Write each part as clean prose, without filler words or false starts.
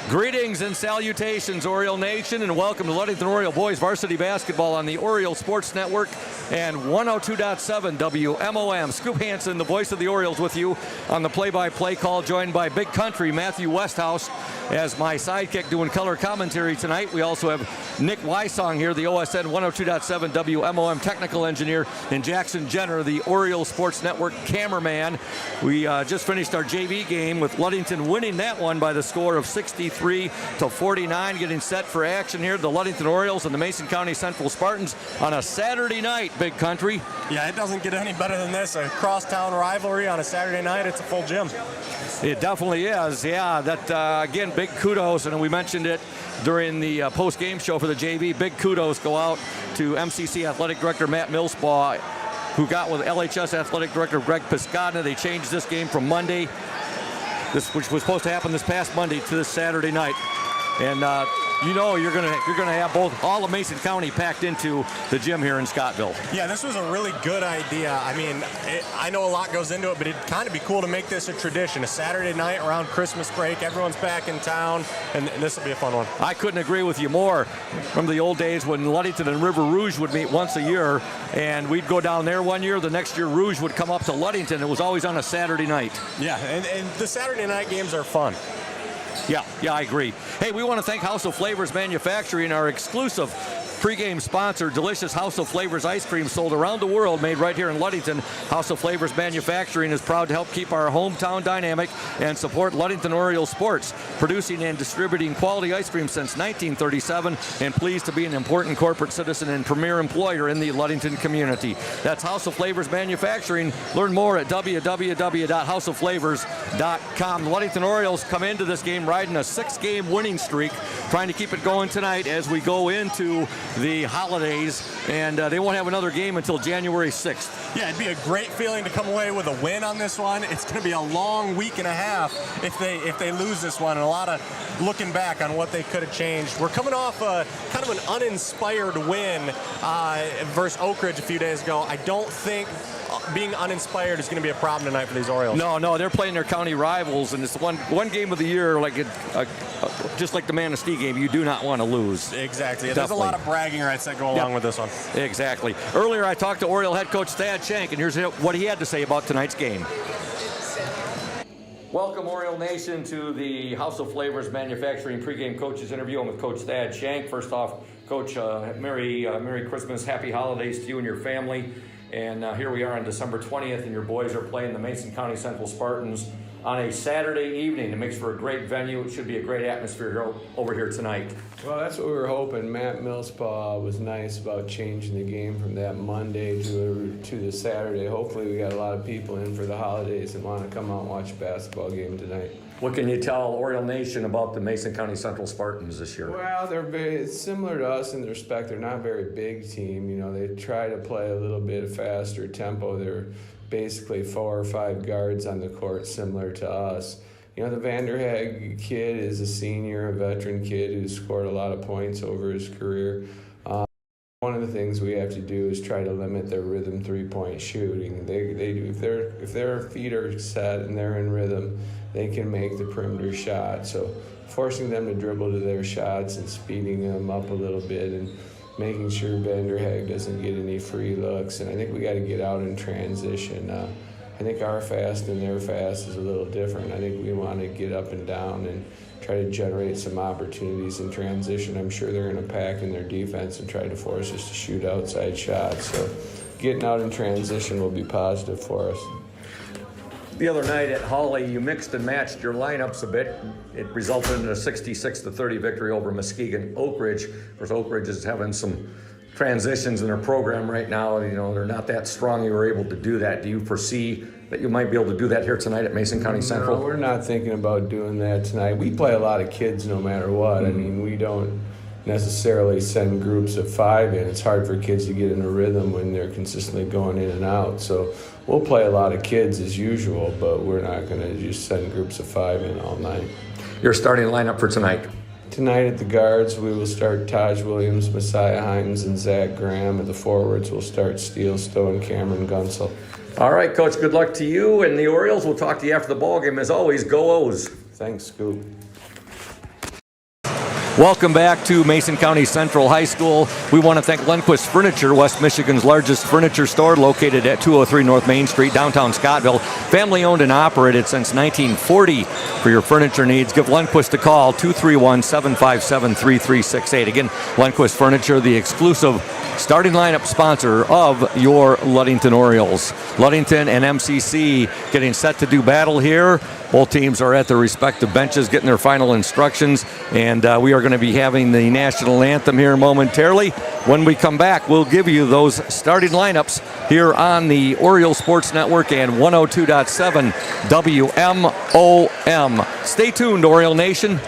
Greetings and salutations, Oriole Nation, and welcome to Ludington Oriole Boys Varsity Basketball on the Oriole Sports Network and 102.7 WMOM. Scoop Hansen, the voice of the Orioles, with you on the play-by-play call, joined by Big Country Matthew Westhouse as my sidekick doing color commentary tonight. We also have Nick Wysong here, the OSN 102.7 WMOM technical engineer, and Jackson Jenner, the Oriole Sports Network cameraman. We just finished our JV game with Ludington winning that one by the score of 63-49, getting set for action here. The Ludington Orioles and the Mason County Central Spartans on a Saturday night, Big Country. Yeah, it doesn't get any better than this. A crosstown rivalry on a Saturday night. It's a full gym. It definitely is. Yeah, that again, big kudos, and we mentioned it during the post-game show for the JV. Big kudos go out to MCC Athletic Director Matt Millspaw, who got with LHS Athletic Director Greg Piscadna. They changed this game from Monday, which was supposed to happen this past Monday, to this Saturday night. And you know you're gonna have all of Mason County packed into the gym here in Scottville. Yeah, this was a really good idea. I mean, I know a lot goes into it, but it'd kind of be cool to make this a tradition. A Saturday night around Christmas break, everyone's back in town, and this will be a fun one. I couldn't agree with you more. From the old days when Ludington and River Rouge would meet once a year, and we'd go down there one year, the next year Rouge would come up to Ludington. It was always on a Saturday night. Yeah, and the Saturday night games are fun. Yeah, I agree. Hey, we want to thank House of Flavors Manufacturing, our exclusive pregame sponsor. Delicious House of Flavors ice cream sold around the world, made right here in Ludington. House of Flavors Manufacturing is proud to help keep our hometown dynamic and support Ludington Orioles sports, producing and distributing quality ice cream since 1937, and pleased to be an important corporate citizen and premier employer in the Ludington community. That's House of Flavors Manufacturing. Learn more at www.houseofflavors.com. The Ludington Orioles come into this game riding a 6-game winning streak, trying to keep it going tonight as we go into the holidays, and they won't have another game until January 6th. Yeah, it'd be a great feeling to come away with a win on this one. It's going to be a long week and a half if they lose this one, and a lot of looking back on what they could have changed. We're coming off kind of an uninspired win versus Oak Ridge a few days ago. I don't think being uninspired is going to be a problem tonight for these Orioles. No, they're playing their county rivals, and it's one game of the year, like just like the Manistee game, you do not want to lose. Exactly. Definitely. There's a lot of bragging rights that go along with this one. Exactly. Earlier, I talked to Oriole head coach Thad Shank, and here's what he had to say about tonight's game. Welcome, Oriole Nation, to the House of Flavors Manufacturing pregame coaches interview. I'm with Coach Thad Shank. First off, Coach, Merry Christmas, Happy Holidays to you and your family. And here we are on December 20th, and your boys are playing the Mason County Central Spartans on a Saturday evening. It makes for a great venue. It should be a great atmosphere over here tonight. Well, that's what we were hoping. Matt Millspaw was nice about changing the game from that Monday to the Saturday. Hopefully we got a lot of people in for the holidays and want to come out and watch a basketball game tonight. What can you tell Oriole Nation about the Mason County Central Spartans this year? Well, they're very similar to us in the respect they're not a very big team. You know, they try to play a little bit faster tempo. They're basically 4 or 5 guards on the court, similar to us. You know, the Vanderhaeg kid is a senior, a veteran kid who's scored a lot of points over his career. One of the things we have to do is try to limit their rhythm three-point shooting. They do, if their feet are set and they're in rhythm, they can make the perimeter shot. So forcing them to dribble to their shots and speeding them up a little bit and making sure Vanderhaeg doesn't get any free looks. And I think we got to get out in transition. I think our fast and their fast is a little different. I think we want to get up and down and try to generate some opportunities in transition. I'm sure they're going to pack in their defense and try to force us to shoot outside shots. So getting out in transition will be positive for us. The other night at Hawley, you mixed and matched your lineups a bit. It resulted in a 66-30 victory over Muskegon Oak Ridge. Of course, Oak Ridge is having some transitions in their program right now. You know, they're not that strong. You were able to do that. Do you foresee that you might be able to do that here tonight at Mason County Central? No, we're not thinking about doing that tonight. We play a lot of kids no matter what. I mean, we don't necessarily send groups of 5 in. It's hard for kids to get in a rhythm when they're consistently going in and out. So we'll play a lot of kids as usual, but we're not going to just send groups of 5 in all night. Your starting lineup for tonight? Tonight at the guards, we will start Taj Williams, Messiah Hines, and Zach Graham. At the forwards, we'll start Steele Stowe and Cameron Gunsel. All right, Coach, good luck to you and the Orioles. We'll talk to you after the ball game. As always, go O's. Thanks, Scoop. Welcome back to Mason County Central High School. We want to thank Lundquist Furniture, West Michigan's largest furniture store, located at 203 North Main Street, downtown Scottville. Family owned and operated since 1940. For your furniture needs, give Lundquist a call, 231-757-3368. Again, Lundquist Furniture, the exclusive starting lineup sponsor of your Ludington Orioles. Ludington and MCC getting set to do battle here. Both teams are at their respective benches getting their final instructions, and we are going to be having the national anthem here momentarily. When we come back, we'll give you those starting lineups here on the Oriole Sports Network and 102.7 WMOM. Stay tuned, Oriole Nation.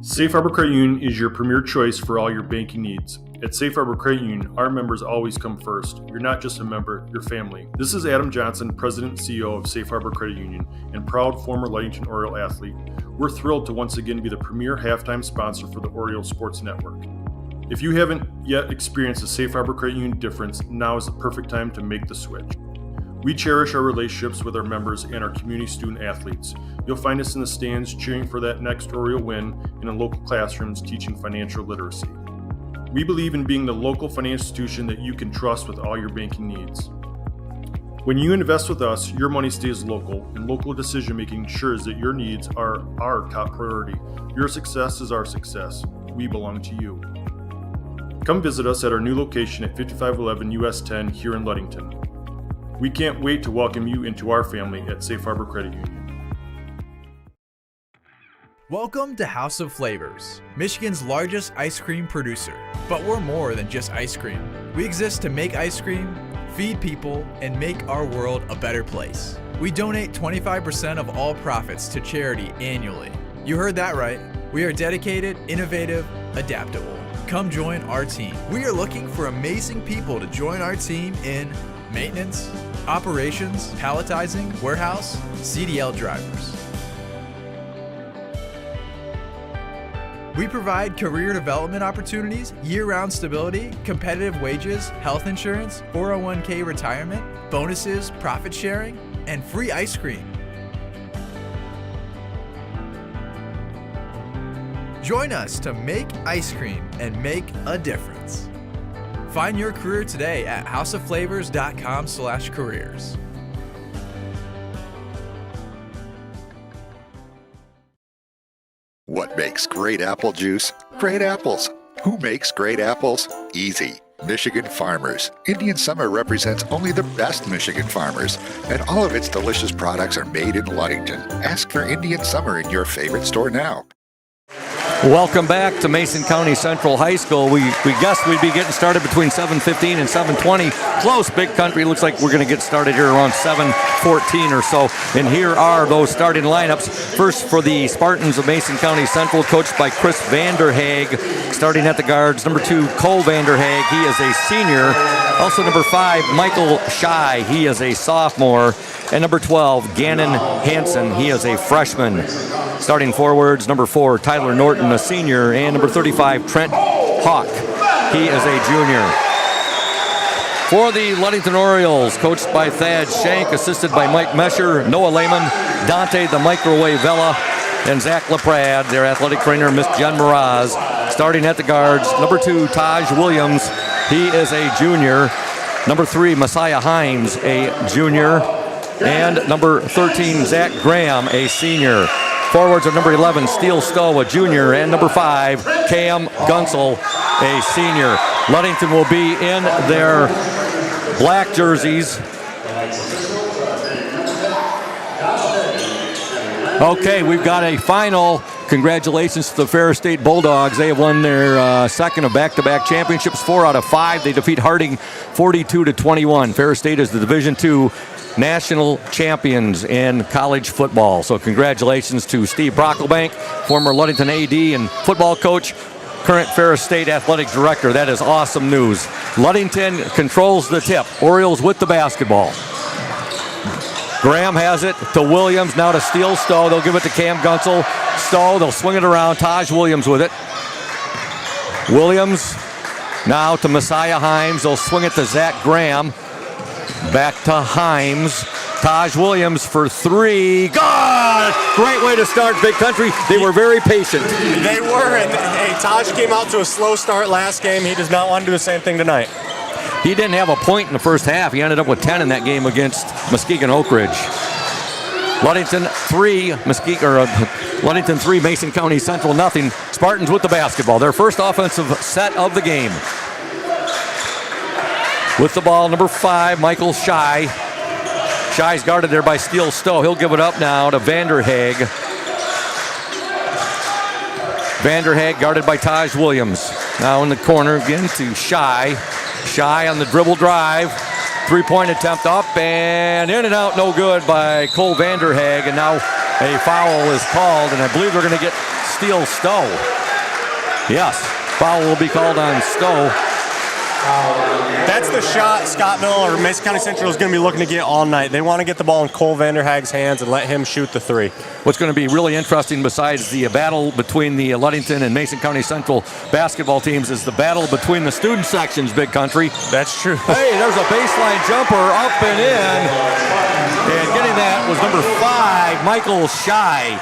Safe Harbor Credit Union is your premier choice for all your banking needs. At Safe Harbor Credit Union, our members always come first. You're not just a member, you're family. This is Adam Johnson, President and CEO of Safe Harbor Credit Union and proud former Ludington Oriole athlete. We're thrilled to once again be the premier halftime sponsor for the Oriole Sports Network. If you haven't yet experienced the Safe Harbor Credit Union difference, now is the perfect time to make the switch. We cherish our relationships with our members and our community student athletes. You'll find us in the stands cheering for that next Oriole win and in local classrooms teaching financial literacy. We believe in being the local financial institution that you can trust with all your banking needs. When you invest with us, your money stays local, and local decision-making ensures that your needs are our top priority. Your success is our success. We belong to you. Come visit us at our new location at 5511 US 10 here in Ludington. We can't wait to welcome you into our family at Safe Harbor Credit Union. Welcome to House of Flavors, Michigan's largest ice cream producer. But we're more than just ice cream. We exist to make ice cream, feed people, and make our world a better place. We donate 25% of all profits to charity annually. You heard that right. We are dedicated, innovative, adaptable. Come join our team. We are looking for amazing people to join our team in maintenance, operations, palletizing, warehouse, CDL drivers. We provide career development opportunities, year-round stability, competitive wages, health insurance, 401k retirement, bonuses, profit sharing, and free ice cream. Join us to make ice cream and make a difference. Find your career today at houseofflavors.com/careers. What makes great apple juice? Great apples. Who makes great apples? Easy. Michigan Farmers. Indian Summer represents only the best Michigan farmers, and all of its delicious products are made in Ludington. Ask for Indian Summer in your favorite store now. Welcome back to Mason County Central High School. We guessed we'd be getting started between 7:15 and 7:20. Close, Big Country. Looks like we're going to get started here around 7:14 or so. And here are those starting lineups. First for the Spartans of Mason County Central, coached by Chris Vanderhaeg. Starting at the guards, number 2, Cole Vanderhaeg. He is a senior. Also number 5, Michael Shy. He is a sophomore. And number 12, Gannon Hansen. He is a freshman. Starting forwards, number 4, Tyler Norton, a senior, and number 35, Trent Hawk. He is a junior. For the Ludington Orioles, coached by Thad Shank, assisted by Mike Mesher, Noah Lehman, Dante the Microwave Vela, and Zach LaPrade, their athletic trainer, Miss Jen Mraz. Starting at the guards, number 2, Taj Williams. He is a junior. Number 3, Messiah Himes, a junior. And number 13, Zach Graham, a senior. Forwards are number 11, Steele Stowe, a junior, and number 5, Cam Gunsel, a senior. Ludington will be in their black jerseys. Okay, we've got a final. Congratulations to the Ferris State Bulldogs. They have won their second of back-to-back championships, 4 out of 5. They defeat Harding 42-21. Ferris State is the Division II national champions in college football. So congratulations to Steve Brocklebank, former Ludington AD and football coach, current Ferris State athletic director. That is awesome news. Ludington controls the tip. Orioles with the basketball. Graham has it to Williams, now to Steele Stowe. They'll give it to Cam Gunsel. Stowe, they'll swing it around. Taj Williams with it. Williams now to Messiah Himes. They'll swing it to Zach Graham. Back to Himes. Taj Williams for three. God! Great way to start, Big Country. They were very patient. They were, and hey, Taj came out to a slow start last game. He does not want to do the same thing tonight. He didn't have a point in the first half. He ended up with 10 in that game against Muskegon Oak Ridge. Ludington 3, Ludington 3, Mason County Central nothing. Spartans with the basketball. Their first offensive set of the game. With the ball, number 5, Michael Shy. Shy's guarded there by Steele Stowe. He'll give it up now to Vanderhaeg. Vanderhaeg guarded by Taj Williams. Now in the corner again to Shy. Shy on the dribble drive. Three-point attempt up and in and out, no good by Cole Vanderhaeg. And now a foul is called, and I believe they're going to get Steele Stowe. Yes, foul will be called on Stowe. That's the shot Scottville or Mason County Central is going to be looking to get all night. They want to get the ball in Cole Vanderhaeg's hands and let him shoot the three. What's going to be really interesting besides the battle between the Ludington and Mason County Central basketball teams is the battle between the student sections, Big Country. That's true. Hey, there's a baseline jumper up and in. And getting that was number 5, Michael Shy.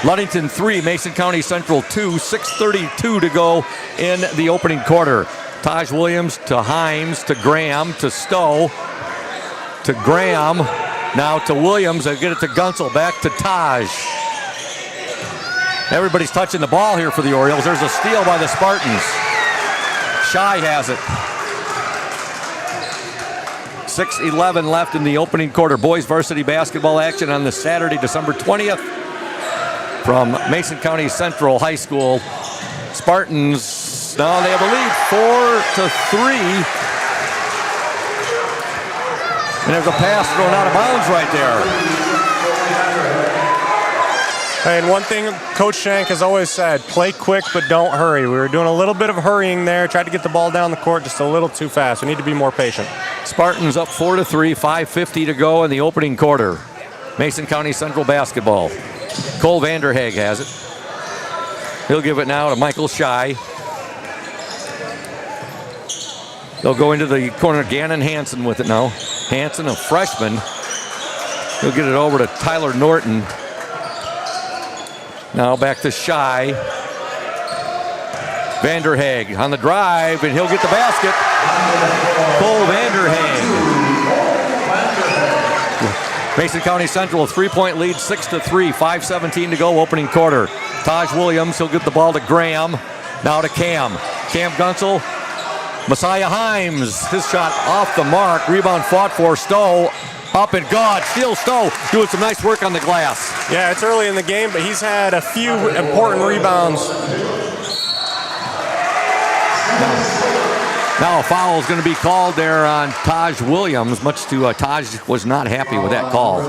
Ludington 3, Mason County Central 2, 6:32 to go in the opening quarter. Taj Williams to Himes, to Graham, to Stowe, to Graham, now to Williams. They get it to Gunsel, back to Taj. Everybody's touching the ball here for the Orioles. There's a steal by the Spartans. Shy has it. 6:11 left in the opening quarter. Boys varsity basketball action on this Saturday, December 20th from Mason County Central High School. Spartans, now they have a lead 4-3. And there's a pass thrown out of bounds right there. And one thing Coach Shank has always said, play quick but don't hurry. We were doing a little bit of hurrying there, tried to get the ball down the court just a little too fast. We need to be more patient. Spartans up 4-3, 5:50 to go in the opening quarter. Mason County Central basketball. Cole Vanderhaeg has it. He'll give it now to Michael Shy. They'll go into the corner. Gannon Hansen with it now. Hansen, a freshman. He'll get it over to Tyler Norton. Now back to Shy. Vanderhaeg on the drive, and he'll get the basket. Cole Vanderhaeg. Mason County Central, a 3-point lead, 6-3, 5:17 to go, opening quarter. Taj Williams, he'll get the ball to Graham. Now to Cam. Cam Gunsel. Messiah Himes, his shot off the mark. Rebound fought for Stowe. Up and gone. Steele Stowe doing some nice work on the glass. Yeah, it's early in the game, but he's had a few important rebounds. Now a foul is going to be called there on Taj Williams, much to Taj was not happy with that call.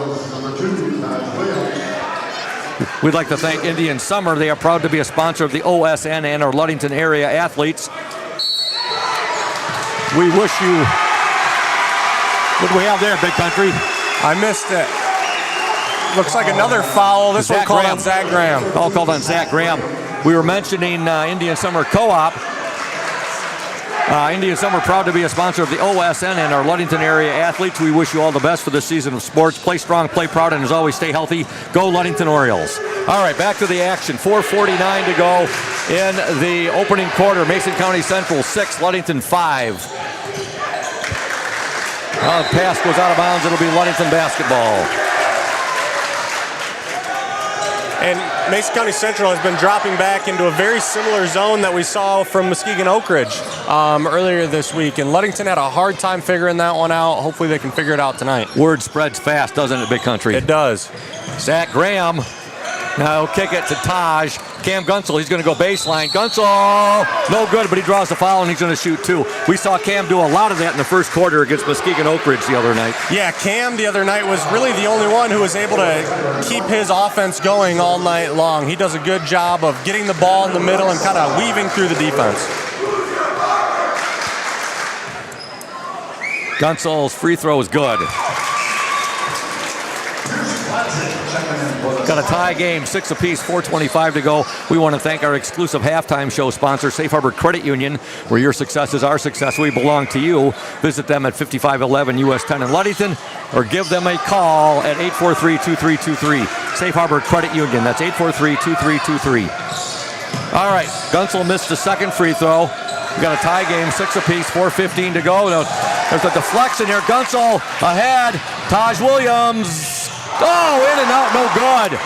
We'd like to thank Indian Summer. They are proud to be a sponsor of the OSN and our Ludington area athletes. We wish you... What do we have there, Big Country? I missed it. Looks like another foul. This one called on Zach Graham. All called on Zach Graham. We were mentioning Indian Summer Co-op. Indian Summer proud to be a sponsor of the OSN and our Ludington area athletes. We wish you all the best for this season of sports. Play strong, play proud, and as always, stay healthy. Go Ludington Orioles. All right, back to the action. 4:49 to go in the opening quarter. Mason County Central 6, Ludington 5. The pass goes out of bounds. It'll be Ludington basketball. And Mason County Central has been dropping back into a very similar zone that we saw from Muskegon Oak Ridge earlier this week. And Ludington had a hard time figuring that one out. Hopefully they can figure it out tonight. Word spreads fast, doesn't it, Big Country? It does. Zach Graham. Now he'll kick it to Taj. Cam Gunsel, he's going to go baseline. Gunsel, no good, but he draws the foul and he's going to shoot two. We saw Cam do a lot of that in the first quarter against Muskegon Oak Ridge the other night. Yeah, Cam the other night was really the only one who was able to keep his offense going all night long. He does a good job of getting the ball in the middle and kind of weaving through the defense. Gunsel's free throw is good. Got a tie game, 6 apiece, 4:25 to go. We want to thank our exclusive halftime show sponsor, Safe Harbor Credit Union, where your success is our success. We belong to you. Visit them at 5511 US 10 in Ludington, or give them a call at 843-2323. Safe Harbor Credit Union, that's 843-2323. All right, Gunsel missed the second free throw. We got a tie game, 6 apiece, 4:15 to go. Now, there's a deflection here. Gunsel ahead. Taj Williams. Oh, in and out, no good.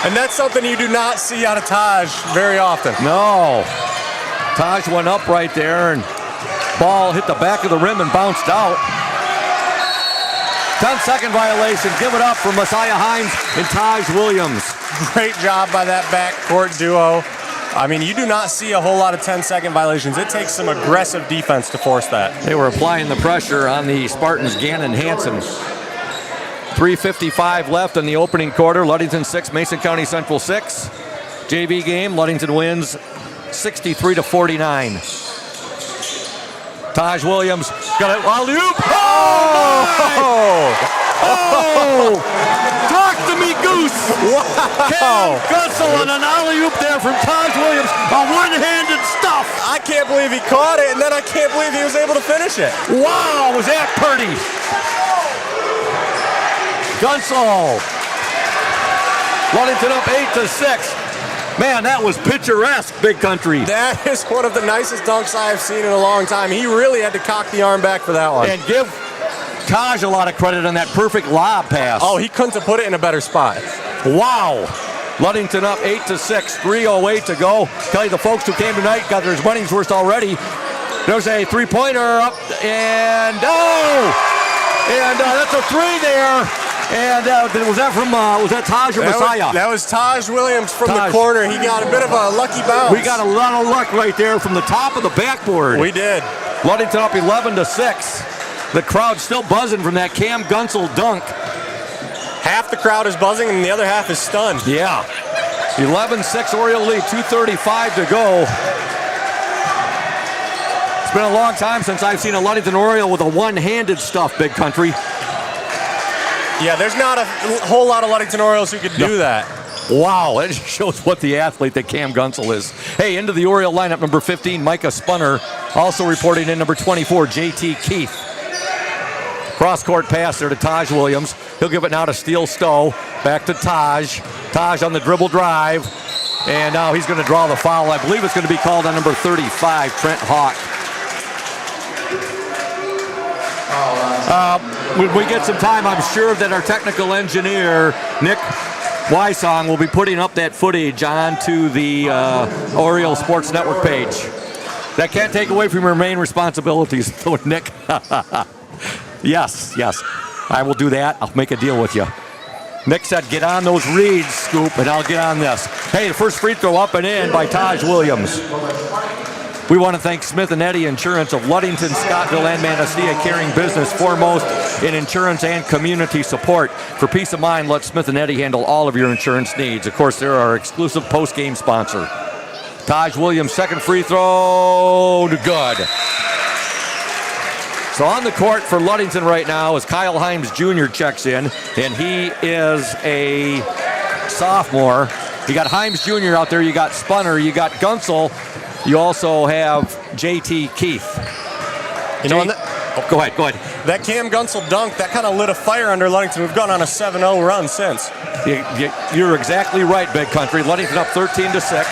And that's something you do not see out of Taj very often. No. Taj went up right there, and ball hit the back of the rim and bounced out. 10-second violation. Give it up for Messiah Himes and Taj Williams. Great job by that backcourt duo. I mean, you do not see a whole lot of 10-second violations. It takes some aggressive defense to force that. They were applying the pressure on the Spartans, Gannon Hansen. 3:55 left in the opening quarter. Ludington 6, Mason County Central 6. JV game, Ludington wins 63-49. Taj Williams got it. Alley-oop. Oh! Talk to me, Goose. Wow. Gunsel on an alley-oop there from Taj Williams. A one-handed stuff. I can't believe he caught it, and then I can't believe he was able to finish it. Wow, was that pretty? Gunsel. Ludington up 8-6. Man, that was picturesque, Big Country. That is one of the nicest dunks I have seen in a long time. He really had to cock the arm back for that one. And give Taj a lot of credit on that perfect lob pass. Oh, he couldn't have put it in a better spot. Wow. Ludington up 8-6, 3:08 to go. Tell you, the folks who came tonight got their money's worth already. There's a three-pointer up, and that's a three there. And was that Taj or Messiah? That was Taj Williams from the corner. He got a bit of a lucky bounce. We got a lot of luck right there from the top of the backboard. We did. Ludington up 11-6. The crowd still buzzing from that Cam Gunsel dunk. Half the crowd is buzzing and the other half is stunned. Yeah. 11-6 Oriole lead, 2:35 to go. It's been a long time since I've seen a Ludington Oriole with a one-handed stuff, Big Country. Yeah, there's not a whole lot of Ludington Orioles who could do that. Wow, that just shows what the athlete that Cam Gunsel is. Hey, into the Oriole lineup, number 15, Micah Spunner. Also reporting in number 24, JT Keith. Cross-court pass there to Taj Williams. He'll give it now to Steele Stowe. Back to Taj. Taj on the dribble drive. And now he's going to draw the foul. I believe it's going to be called on number 35, Trent Hawk. When we get some time, I'm sure that our technical engineer, Nick Wysong, will be putting up that footage onto the Oriole Sports Network page. That can't take away from your main responsibilities, though, Nick. Yes, I will do that. I'll make a deal with you. Nick said, get on those reads, Scoop, and I'll get on this. Hey, the first free throw up and in by Taj Williams. We want to thank Smith & Eddy Insurance of Ludington, Scottville, and Manistee, carrying business foremost in insurance and community support. For peace of mind, let Smith & Eddy handle all of your insurance needs. Of course, they're our exclusive post-game sponsor. Taj Williams, second free throw, good. So on the court for Ludington right now is Kyle Himes Jr. checks in, and he is a sophomore. You got Himes Jr. out there, you got Spunner, you got Gunsel. You also have JT Keith. Go ahead. That Cam Gunsel dunk, that kind of lit a fire under Ludington. We've gone on a 7-0 run since. You're exactly right, Big Country. Ludington up 13-6.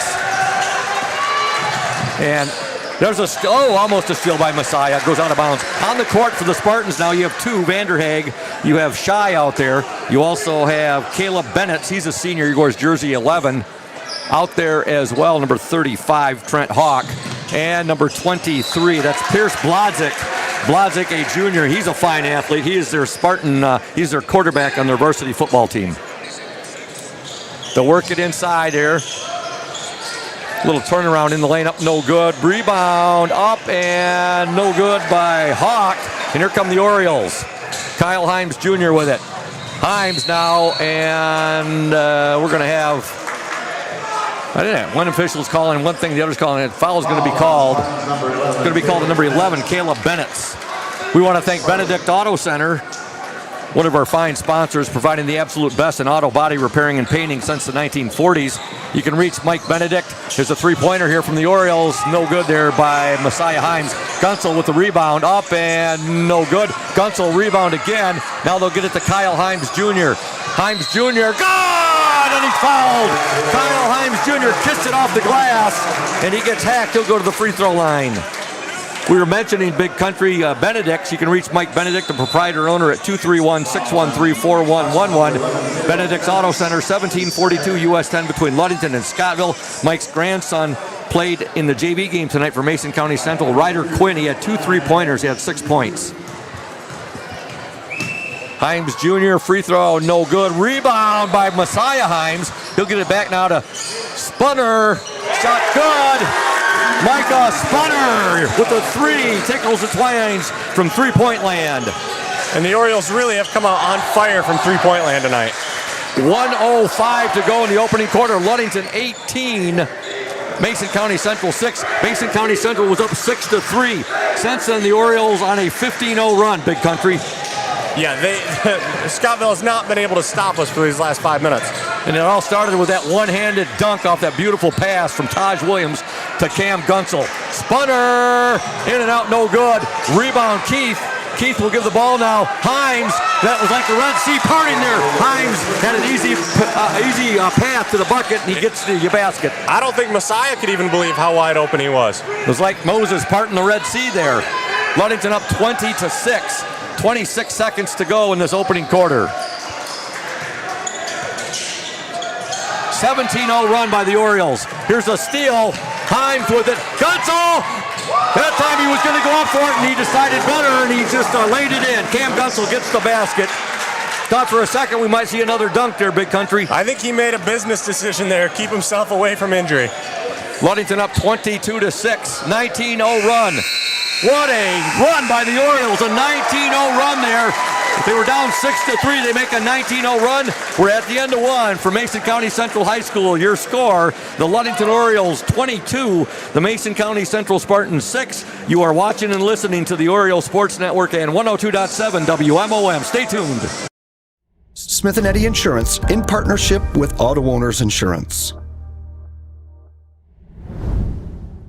And there's almost a steal by Messiah. Goes out of bounds. On the court for the Spartans now, you have two, Vanderhaeg. You have Shy out there. You also have Caleb Bennett. He's a senior. He wears jersey 11. Out there as well, number 35, Trent Hawk. And number 23, that's Pierce Blodzik. Blodzik, a junior. He's a fine athlete. He is their Spartan, he's their quarterback on their varsity football team. They'll work it inside here. Little turnaround in the lane, up no good. Rebound up and no good by Hawk. And here come the Orioles. Kyle Himes Jr. with it. Himes now, and we're going to have, I don't know, one official's calling one thing, the other's calling it. Foul is going to be called. It's going to be called the number 11, Caleb Bennett. We want to thank Benedict Auto Center one of our fine sponsors, providing the absolute best in auto body repairing and painting since the 1940s. You can reach Mike Benedict. There's a three-pointer here from the Orioles. No good there by Messiah Himes. Gunsel with the rebound, up and no good. Gunsel rebound again. Now they'll get it to Kyle Himes Jr. Himes Jr. Good! And he's fouled. Kyle Himes Jr. kissed it off the glass, and he gets hacked. He'll go to the free throw line. We were mentioning Big Country Benedict. You can reach Mike Benedict, the proprietor owner, at 231-613-4111. Benedict's Auto Center, 1742 US 10 between Ludington and Scottville. Mike's grandson played in the JV game tonight for Mason County Central. Ryder Quinn, he had 2 3-pointers. He had 6 points. Himes Jr., free throw, no good. Rebound by Messiah Himes. He'll get it back now to Spunner. Shot good. Micah Spunner with a 3, tickles the twines from three-point land. And the Orioles really have come out on fire from three-point land tonight. 1:05 to go in the opening quarter. Ludington 18, Mason County Central 6. Mason County Central was up 6-3. Since then, the Orioles on a 15-0 run, Big Country. Yeah, Scottville has not been able to stop us for these last 5 minutes. And it all started with that one-handed dunk off that beautiful pass from Taj Williams to Cam Gunsel. Spunner, in and out, no good. Rebound, Keith. Keith will give the ball now. Himes, that was like the Red Sea parting there. Himes had an easy path to the bucket, and he gets to the basket. I don't think Messiah could even believe how wide open he was. It was like Moses parting the Red Sea there. Ludington up 20-6. 26 seconds to go in this opening quarter. 17-0 run by the Orioles. Here's a steal. Himes with it. Gunsel! That time he was going to go up for it, and he decided better, and he just laid it in. Cam Gunsel gets the basket. Thought for a second we might see another dunk there, Big Country. I think he made a business decision there. Keep himself away from injury. Ludington up 22-6. 19-0 run. What a run by the Orioles, a 19-0 run there. If they were down 6-3, they make a 19-0 run. We're at the end of one for Mason County Central High School. Your score, the Ludington Orioles 22, the Mason County Central Spartans 6. You are watching and listening to the Orioles Sports Network and 102.7 WMOM. Stay tuned. Smith & Eddy Insurance, in partnership with Auto Owners Insurance.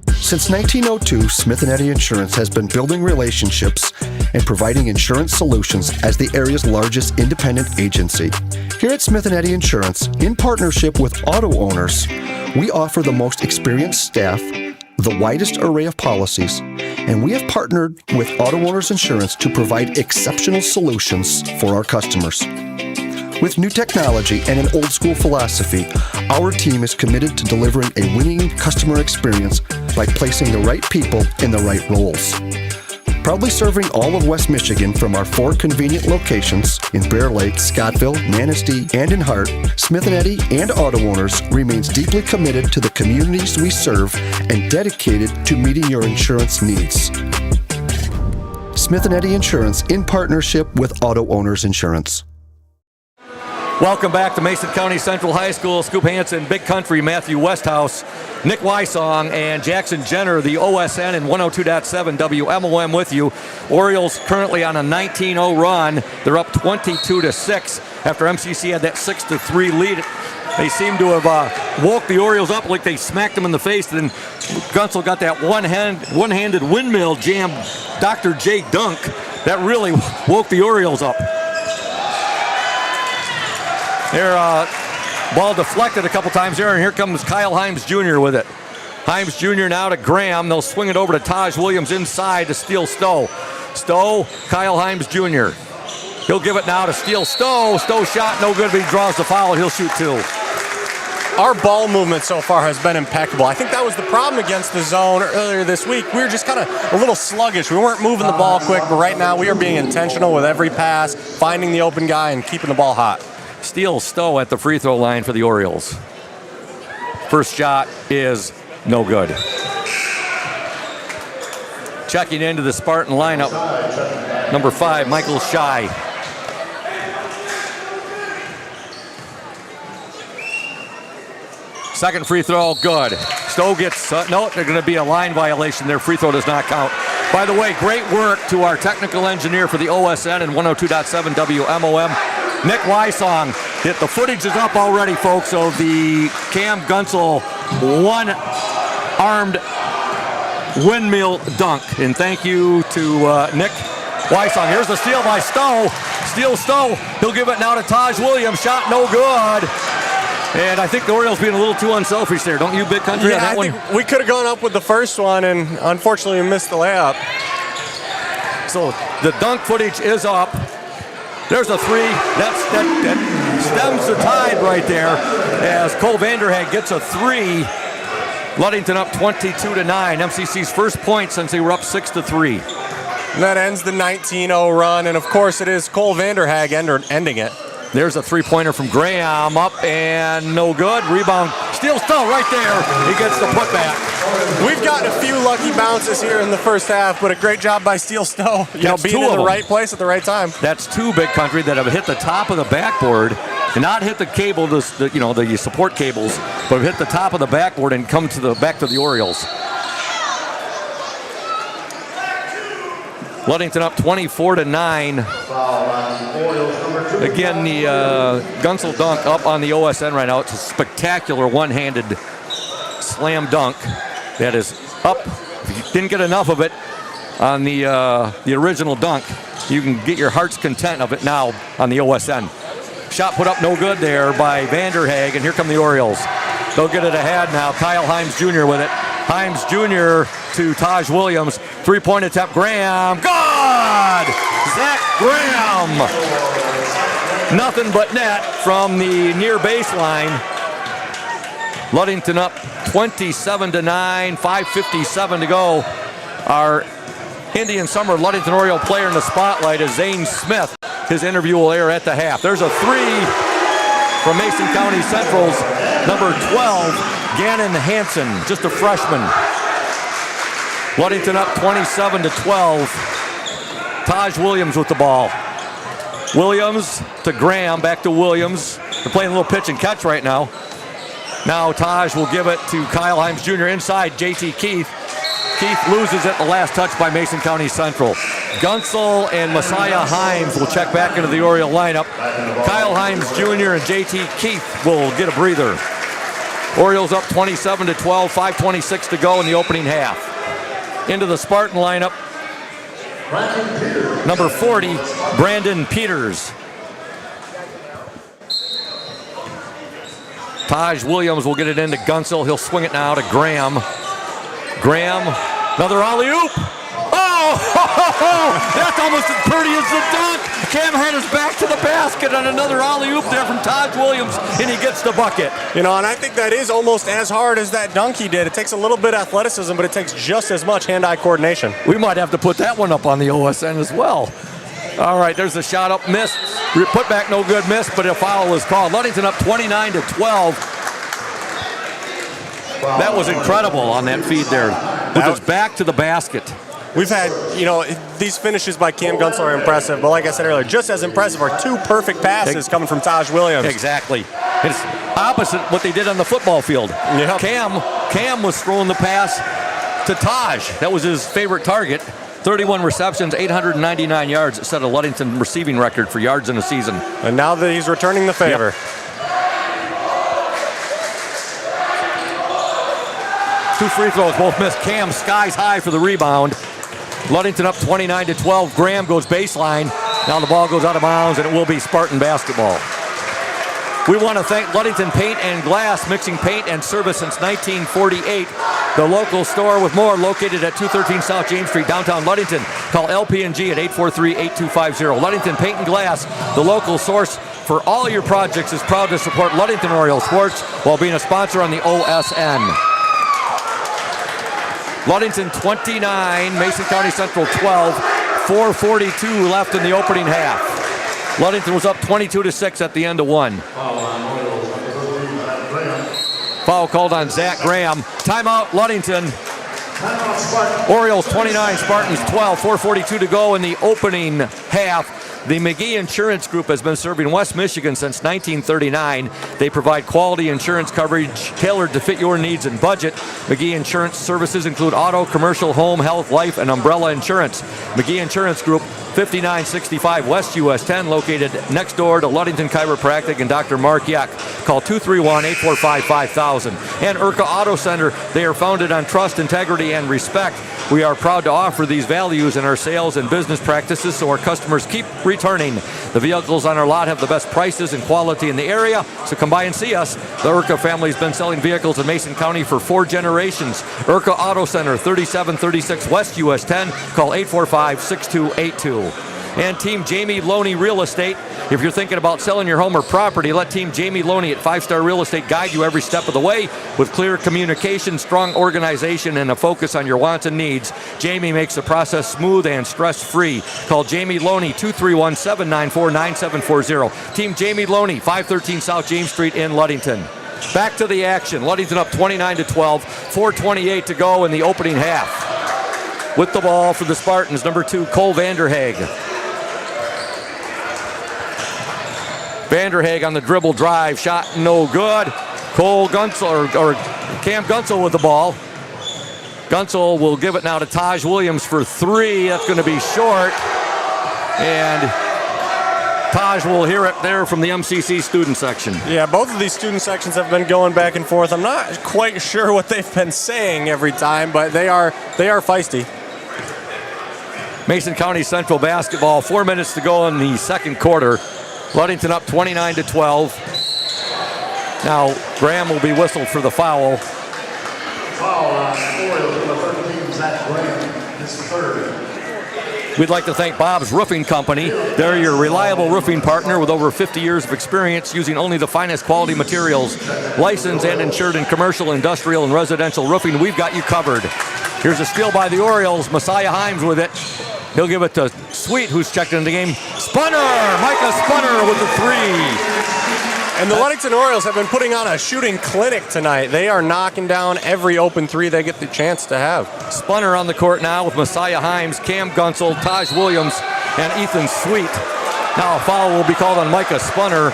Since 1902, Smith & Eddy Insurance has been building relationships and providing insurance solutions as the area's largest independent agency. Here at Smith & Eddy Insurance, in partnership with Auto Owners, we offer the most experienced staff, the widest array of policies, and we have partnered with Auto Owners Insurance to provide exceptional solutions for our customers. With new technology and an old-school philosophy, our team is committed to delivering a winning customer experience by placing the right people in the right roles. Proudly serving all of West Michigan from our 4 convenient locations in Bear Lake, Scottville, Manistee, and in Hart, Smith & Eddy and Auto Owners remains deeply committed to the communities we serve and dedicated to meeting your insurance needs. Smith & Eddy Insurance, in partnership with Auto Owners Insurance. Welcome back to Mason County Central High School. Scoop Hansen, Big Country, Matthew Westhouse, Nick Wysong, and Jackson Jenner, the OSN and 102.7 WMOM with you. Orioles currently on a 19-0 run. They're up 22-6 after MCC had that 6-3 lead. They seem to have woke the Orioles up like they smacked them in the face. Then Gunsel got that one-handed windmill jam, Dr. J dunk. That really woke the Orioles up. Their ball deflected a couple times there, and here comes Kyle Himes Jr. with it. Himes Jr. now to Graham. They'll swing it over to Taj Williams inside to steal Stowe. Stowe, Kyle Himes Jr. He'll give it now to steal Stowe. Stowe shot no good, but he draws the foul. He'll shoot 2. Our ball movement so far has been impeccable. I think that was the problem against the zone earlier this week. We were just kind of a little sluggish. We weren't moving the ball quick, but right now we are being intentional with every pass, finding the open guy and keeping the ball hot. Steele Stowe at the free throw line for the Orioles. First shot is no good. Checking into the Spartan lineup, number 5, Michael Shy. Second free throw, good. Stowe gets, no, there's going to be a line violation there. Free throw does not count. By the way, great work to our technical engineer for the OSN and 102.7 WMOM, Nick Wysong. The footage is up already, folks, of the Cam Gunsel one-armed windmill dunk. And thank you to Nick Wysong. Here's the steal by Stowe. Steal Stowe. He'll give it now to Taj Williams. Shot no good. And I think the Orioles being a little too unselfish there. Don't you, Big Country, on that one? Think we could have gone up with the first one, and unfortunately we missed the layup. So the dunk footage is up. There's a three. That stems the tide right there as Cole Vanderhaeg gets a three. Ludington up 22-9. MCC's first point since they were up 6-3. And that ends the 19-0 run, and of course it is Cole Vanderhaeg ending it. There's a three-pointer from Graham, up and no good. Rebound, steal Stowe right there. He gets the putback. We've gotten a few lucky bounces here in the first half, but a great job by Steele Stowe. Being in the right place at the right time. That's two, Big Country, that have hit the top of the backboard and not hit the cable, the support cables, but have hit the top of the backboard and come to back to the Orioles. Ludington up 24-9. Again, the Gunsel dunk up on the OSN right now. It's a spectacular one-handed slam dunk that is up. If you didn't get enough of it on the original dunk, you can get your heart's content of it now on the OSN. Shot put up no good there by Vanderhaeg, and here come the Orioles. They'll get it ahead now. Kyle Himes Jr. with it. Himes Jr. to Taj Williams. Three-point attempt. Graham. Good! Zach Graham. Nothing but net from the near baseline. Ludington up 27-9. 5:57 to go. Our Indian Summer Ludington Oriole player in the spotlight is Zane Smith. His interview will air at the half. There's a three from Mason County Central's number 12, Gannon Hansen, just a freshman. Ludington up 27-12. Taj Williams with the ball. Williams to Graham, back to Williams. They're playing a little pitch and catch right now. Now Taj will give it to Kyle Himes Jr. inside JT Keith. Keith loses it, the last touch by Mason County Central. Gunsel and Messiah Himes will check back into the Oriole lineup. Kyle Himes Jr. and JT Keith will get a breather. Orioles up 27-12, 5:26 to go in the opening half. Into the Spartan lineup, number 40, Brandon Peters. Taj Williams will get it into Gunsel. He'll swing it now to Graham. Graham, another alley-oop. Oh, that's almost as pretty as the dunk. Cam had his back to the basket on another alley-oop there from Taj Williams, and he gets the bucket. And I think that is almost as hard as that dunk he did. It takes a little bit of athleticism, but it takes just as much hand-eye coordination. We might have to put that one up on the OSN as well. All right, there's the shot up, missed. Put back, no good, missed, but a foul is called. Ludington up 29-12. That was incredible on that feed there. With his back to the basket. We've had, these finishes by Cam Gunsel are impressive, but like I said earlier, just as impressive are two perfect passes coming from Taj Williams. Exactly. It's opposite what they did on the football field. Yep. Cam was throwing the pass to Taj. That was his favorite target. 31 receptions, 899 yards. It set a Ludington receiving record for yards in a season. And now that he's returning the favor. Yep. Two free throws, both missed. Cam skies high for the rebound. Ludington up 29-12. Graham goes baseline. Now the ball goes out of bounds, and it will be Spartan basketball. We want to thank Ludington Paint and Glass, mixing paint and service since 1948. The local store with more, located at 213 South James Street, downtown Ludington. Call LP&G at 843-8250. Ludington Paint and Glass, the local source for all your projects, is proud to support Ludington Orioles sports while being a sponsor on the OSN. Ludington 29, Mason County Central 12, 4:42 left in the opening half. Ludington was up 22-6 at the end of one. Foul called on Zach Graham. Timeout, Ludington. Orioles 29, Spartans 12, 4:42 to go in the opening half. The McGee Insurance Group has been serving West Michigan since 1939. They provide quality insurance coverage tailored to fit your needs and budget. McGee Insurance services include auto, commercial, home, health, life, and umbrella insurance. McGee Insurance Group, 5965 West US 10, located next door to Ludington Chiropractic and Dr. Mark Yeck. Call 231-845-5000. And Urca Auto Center, they are founded on trust, integrity, and respect. We are proud to offer these values in our sales and business practices so our customers keep returning. The vehicles on our lot have the best prices and quality in the area, so come by and see us. The Urca family's been selling vehicles in Mason County for 4 generations. Urca Auto Center, 3736 West US 10. Call 845-6282. And Team Jamie Loney Real Estate. If you're thinking about selling your home or property, let Team Jamie Loney at 5 Star Real Estate guide you every step of the way with clear communication, strong organization, and a focus on your wants and needs. Jamie makes the process smooth and stress-free. Call Jamie Loney, 231-794-9740. Team Jamie Loney, 513 South James Street in Ludington. Back to the action. Ludington up 29-12, 4:28 to go in the opening half. With the ball for the Spartans, number 2, Cole Vanderhaeg. Vanderhaeg on the dribble drive, shot no good. Cole Gunsel, or Cam Gunsel with the ball. Gunsel will give it now to Taj Williams for 3. That's going to be short. And Taj will hear it there from the MCC student section. Yeah, both of these student sections have been going back and forth. I'm not quite sure what they've been saying every time, but they are feisty. Mason County Central basketball, 4 minutes to go in the second quarter. Ludington up 29-12. Now Graham will be whistled for the foul. Foul on number 13, Zach Graham. His 3rd. We'd like to thank Bob's Roofing Company. They're your reliable roofing partner with over 50 years of experience using only the finest quality materials. Licensed and insured in commercial, industrial, and residential roofing. We've got you covered. Here's a steal by the Orioles. Messiah Himes with it. He'll give it to Sweet, who's checked into the game. Spunner! Micah Spunner with the 3. And the Ludington Orioles have been putting on a shooting clinic tonight. They are knocking down every open 3 they get the chance to have. Spunner on the court now with Messiah Himes, Cam Gunsel, Taj Williams, and Ethan Sweet. Now a foul will be called on Micah Spunner.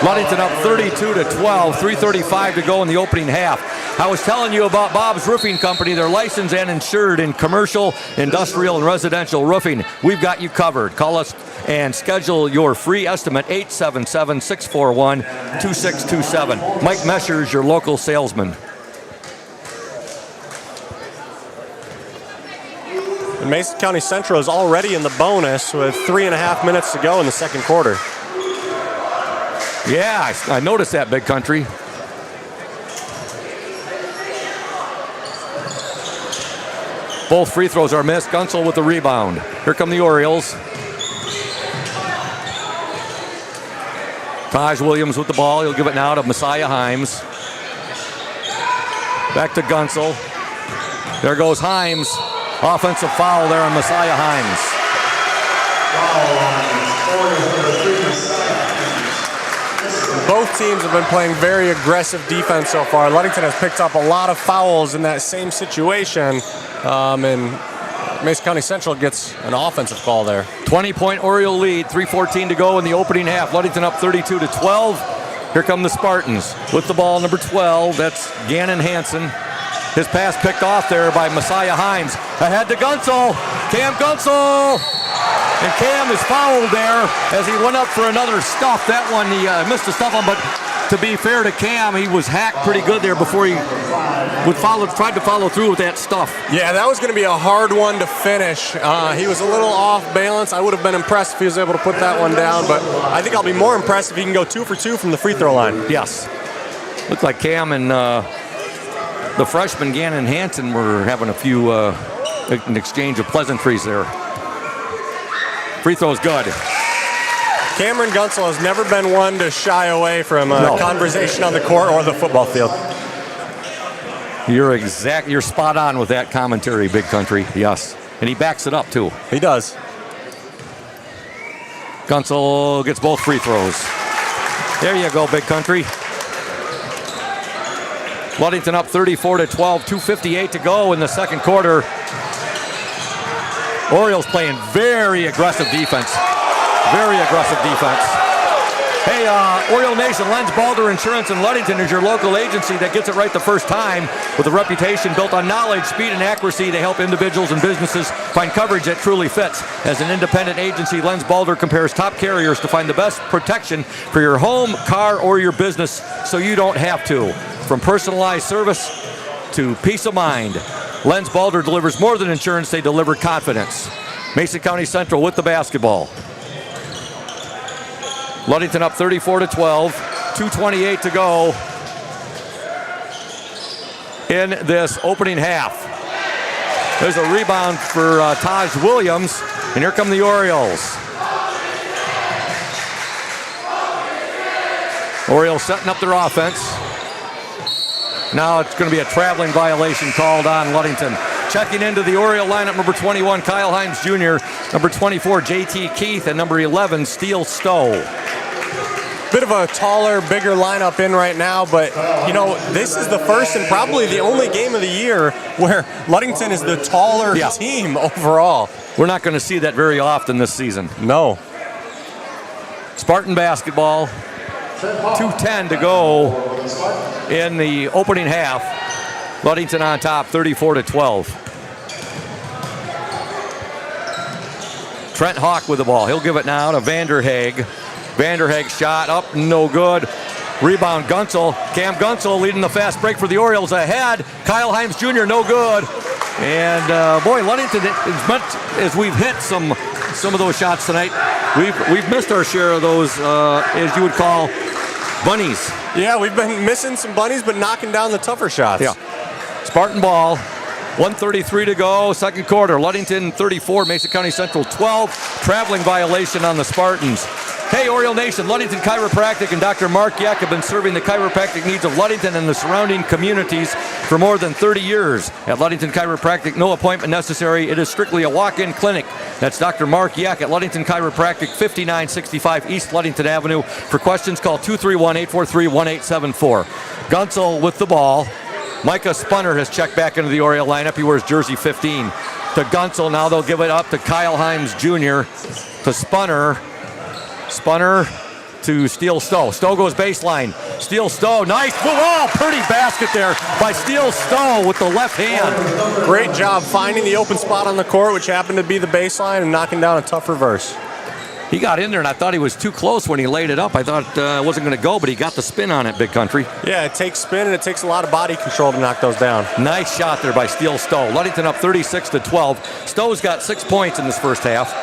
Ludington up 32-12, 3:35 to go in the opening half. I was telling you about Bob's Roofing Company. They're licensed and insured in commercial, industrial, and residential roofing. We've got you covered. Call us and schedule your free estimate, 877-641-2627. Mike Meschers, your local salesman. And Mason County Central is already in the bonus with 3.5 minutes to go in the second quarter. Yeah, I noticed that, Big Country. Both free throws are missed. Gunsel with the rebound. Here come the Orioles. Taj Williams with the ball. He'll give it now to Messiah Himes. Back to Gunsel. There goes Himes. Offensive foul there on Messiah Himes. Both teams have been playing very aggressive defense so far. Ludington has picked up a lot of fouls in that same situation. And Mason County Central gets an offensive call there. 20-point Oriole lead, 3:14 to go in the opening half. Ludington up 32-12. Here come the Spartans with the ball, number 12. That's Gannon Hansen. His pass picked off there by Messiah Himes. Ahead to Gunsel. Cam Gunsel. And Cam is fouled there as he went up for another stuff. That one he missed a stuff on, but to be fair to Cam, he was hacked pretty good there before he tried to follow through with that stuff. Yeah, that was going to be a hard one to finish. He was a little off balance. I would have been impressed if he was able to put that one down, but I think I'll be more impressed if he can go 2 for 2 from the free throw line. Yes. Looked like Cam and the freshman Gannon Hansen were having a few an exchange of pleasantries there. Free throw's good. Cameron Gunsel has never been one to shy away from a conversation on the court or the football field. You're spot on with that commentary, Big Country. Yes. And he backs it up too. He does. Gunsel gets both free throws. There you go, Big Country. Ludington up 34-12, 2:58 to go in the second quarter. Orioles playing very aggressive defense. Very aggressive defense. Hey, Oriole Nation, Lens Balder Insurance in Ludington is your local agency that gets it right the first time with a reputation built on knowledge, speed, and accuracy to help individuals and businesses find coverage that truly fits. As an independent agency, Lens Balder compares top carriers to find the best protection for your home, car, or your business so you don't have to. From personalized service to peace of mind, Lens Balder delivers more than insurance, they deliver confidence. Mason County Central with the basketball. Ludington up 34-12, 2:28 to go in this opening half. There's a rebound for Taj Williams, and here come the Orioles. Orioles setting up their offense. Now it's going to be a traveling violation called on Ludington. Checking into the Oriole lineup, number 21, Kyle Himes Jr., number 24, J.T. Keith, and number 11, Steele Stowe. Bit of a taller, bigger lineup in right now, but, you know, this is the first and probably the only game of the year where Ludington is the taller team overall. We're not going to see that very often this season. No. Spartan basketball, 2:10 to go in the opening half. Ludington on top, 34-12. Trent Hawk with the ball. He'll give it now to Vanderhaeg. Vanderhaeg shot up, no good. Rebound, Gunsel. Cam Gunsel leading the fast break for the Orioles ahead. Kyle Himes Jr., no good. And boy, Ludington, as much as we've hit some of those shots tonight, we've missed our share of those, as you would call, bunnies. Yeah, we've been missing some bunnies, but knocking down the tougher shots. Yeah. Spartan ball, 1:33 to go, second quarter. Ludington 34, Mason County Central 12. Traveling violation on the Spartans. Hey, Oriole Nation, Ludington Chiropractic and Dr. Mark Yack have been serving the chiropractic needs of Ludington and the surrounding communities for more than 30 years. At Ludington Chiropractic, no appointment necessary. It is strictly a walk-in clinic. That's Dr. Mark Yack at Ludington Chiropractic, 5965 East Ludington Avenue. For questions, call 231-843-1874. Gunsel with the ball. Micah Spunner has checked back into the Oriole lineup. He wears jersey 15. To Gunsel, now they'll give it up to Kyle Himes Jr. To Spunner. Spunner to Steele Stowe. Stowe goes baseline. Steele Stowe, nice move. Oh, pretty basket there by Steele Stowe with the left hand. Great job finding the open spot on the court, which happened to be the baseline, and knocking down a tough reverse. He got in there, and I thought he was too close when he laid it up. I thought it wasn't going to go, but he got the spin on it, Big Country. Yeah, it takes spin, and it takes a lot of body control to knock those down. Nice shot there by Steele Stowe. Ludington up 36-12. Stowe's got 6 points in this first half.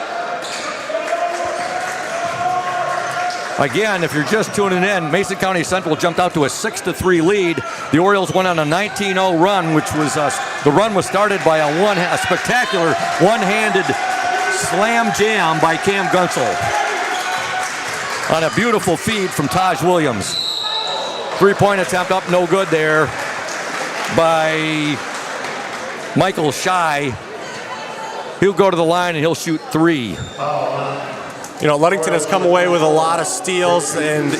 Again, if you're just tuning in, Mason County Central jumped out to a 6-3 lead. The Orioles went on a 19-0 run, which was the run was started by a spectacular one-handed slam jam by Cam Gunsel on a beautiful feed from Taj Williams. Three-point attempt up, no good there by Michael Shy. He'll go to the line and he'll shoot three. You know, Ludington has come away with a lot of steals, and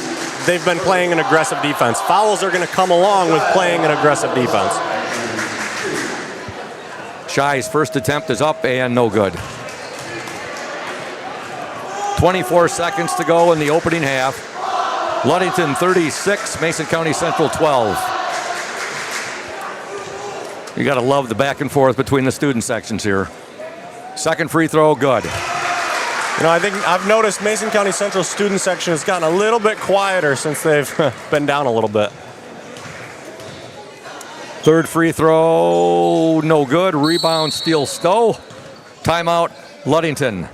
they've been playing an aggressive defense. Fouls are going to come along with playing an aggressive defense. Shy's first attempt is up and no good. 24 seconds to go in the opening half. Ludington 36, Mason County Central 12. You got to love the back and forth between the student sections here. Second free throw, good. You know, I think I've noticed Mason County Central student section has gotten a little bit quieter since they've been down a little bit. Third free throw, no good. Rebound, Steele Stowe. Timeout, Ludington.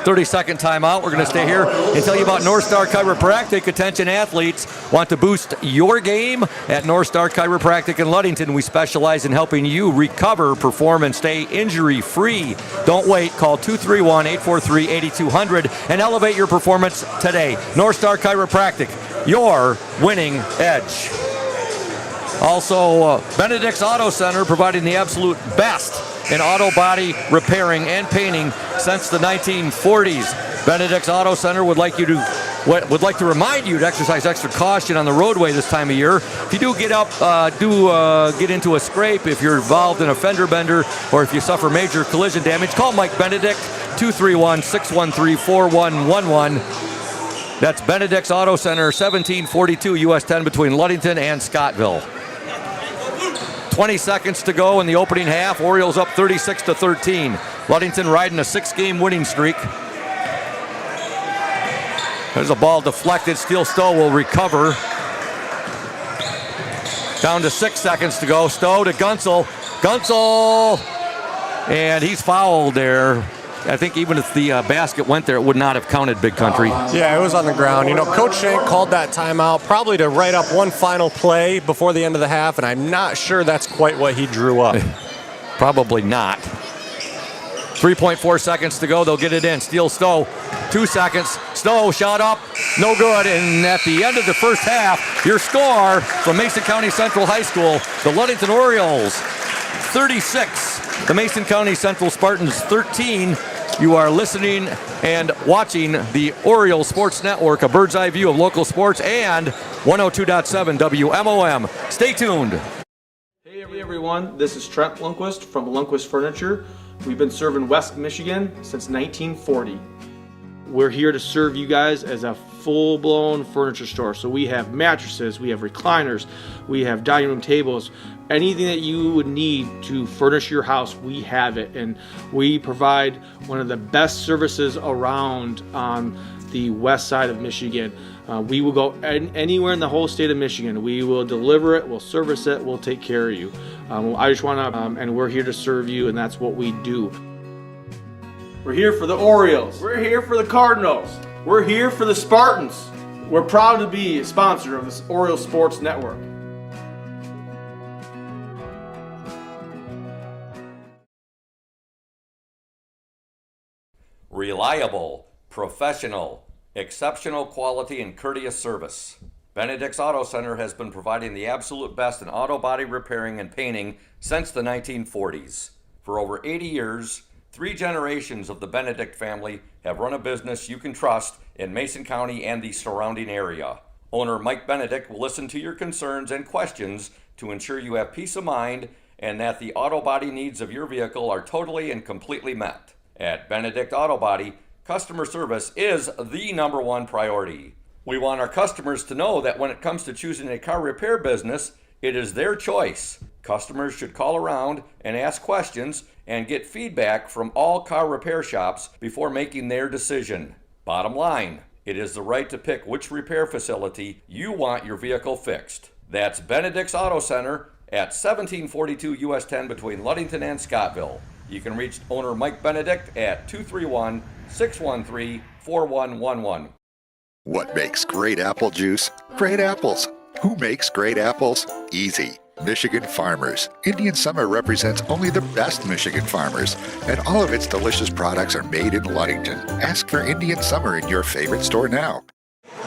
30-second timeout. We're going to stay here and tell you about North Star Chiropractic. Attention athletes, want to boost your game? At North Star Chiropractic in Ludington, we specialize in helping you recover, perform, and stay injury-free. Don't wait. Call 231-843-8200 and elevate your performance today. North Star Chiropractic, your winning edge. Also, Benedict's Auto Center, providing the absolute best in auto body repairing and painting since the 1940s. Benedict's Auto Center would like to remind you to exercise extra caution on the roadway this time of year. If you do get into a scrape, if you're involved in a fender bender, or if you suffer major collision damage, call Mike Benedict, 231-613-4111. That's Benedict's Auto Center, 1742 US 10 between Ludington and Scottville. 20 seconds to go in the opening half. Orioles up 36-13. Ludington riding a 6-game winning streak. There's a ball deflected. Steele Stowe will recover. Down to 6 seconds to go. Stowe to Gunsel. Gunsel! And he's fouled there. I think even if the basket went there, it would not have counted, Big Country. Yeah, it was on the ground. You know, Coach Shank called that timeout probably to write up one final play before the end of the half, and I'm not sure that's quite what he drew up. Probably not. 3.4 seconds to go. They'll get it in. Steele Stowe, 2 seconds. Stowe shot up, no good. And at the end of the first half, your score from Mason County Central High School, the Ludington Orioles, 36. The Mason County Central Spartans, 13. You are listening and watching the Orioles Sports Network, a bird's eye view of local sports, and 102.7 WMOM. Stay tuned. Hey everyone, this is Trent Lundquist from Lundquist Furniture. We've been serving West Michigan since 1940. We're here to serve you guys as a full-blown furniture store. So we have mattresses, we have recliners, we have dining room tables, anything that you would need to furnish your house, we have it. And we provide one of the best services around on the west side of Michigan. We will go anywhere in the whole state of Michigan. We will deliver it, we'll service it, we'll take care of you. I just want to, and we're here to serve you, and that's what we do. We're here for the Orioles. We're here for the Cardinals. We're here for the Spartans. We're proud to be a sponsor of this Orioles Sports Network. Reliable, professional, exceptional quality and courteous service. Benedict's Auto Center has been providing the absolute best in auto body repairing and painting since the 1940s. For over 80 years, 3 generations of the Benedict family have run a business you can trust in Mason County and the surrounding area. Owner Mike Benedict will listen to your concerns and questions to ensure you have peace of mind and that the auto body needs of your vehicle are totally and completely met. At Benedict Auto Body, customer service is the #1 priority. We want our customers to know that when it comes to choosing a car repair business, it is their choice. Customers should call around and ask questions and get feedback from all car repair shops before making their decision. Bottom line, it is the right to pick which repair facility you want your vehicle fixed. That's Benedict's Auto Center at 1742 US 10 between Ludington and Scottville. You can reach owner Mike Benedict at 231-613-4111. What makes great apple juice? Great apples. Who makes great apples? Easy. Michigan Farmers. Indian Summer represents only the best Michigan farmers, and all of its delicious products are made in Ludington. Ask for Indian Summer in your favorite store now.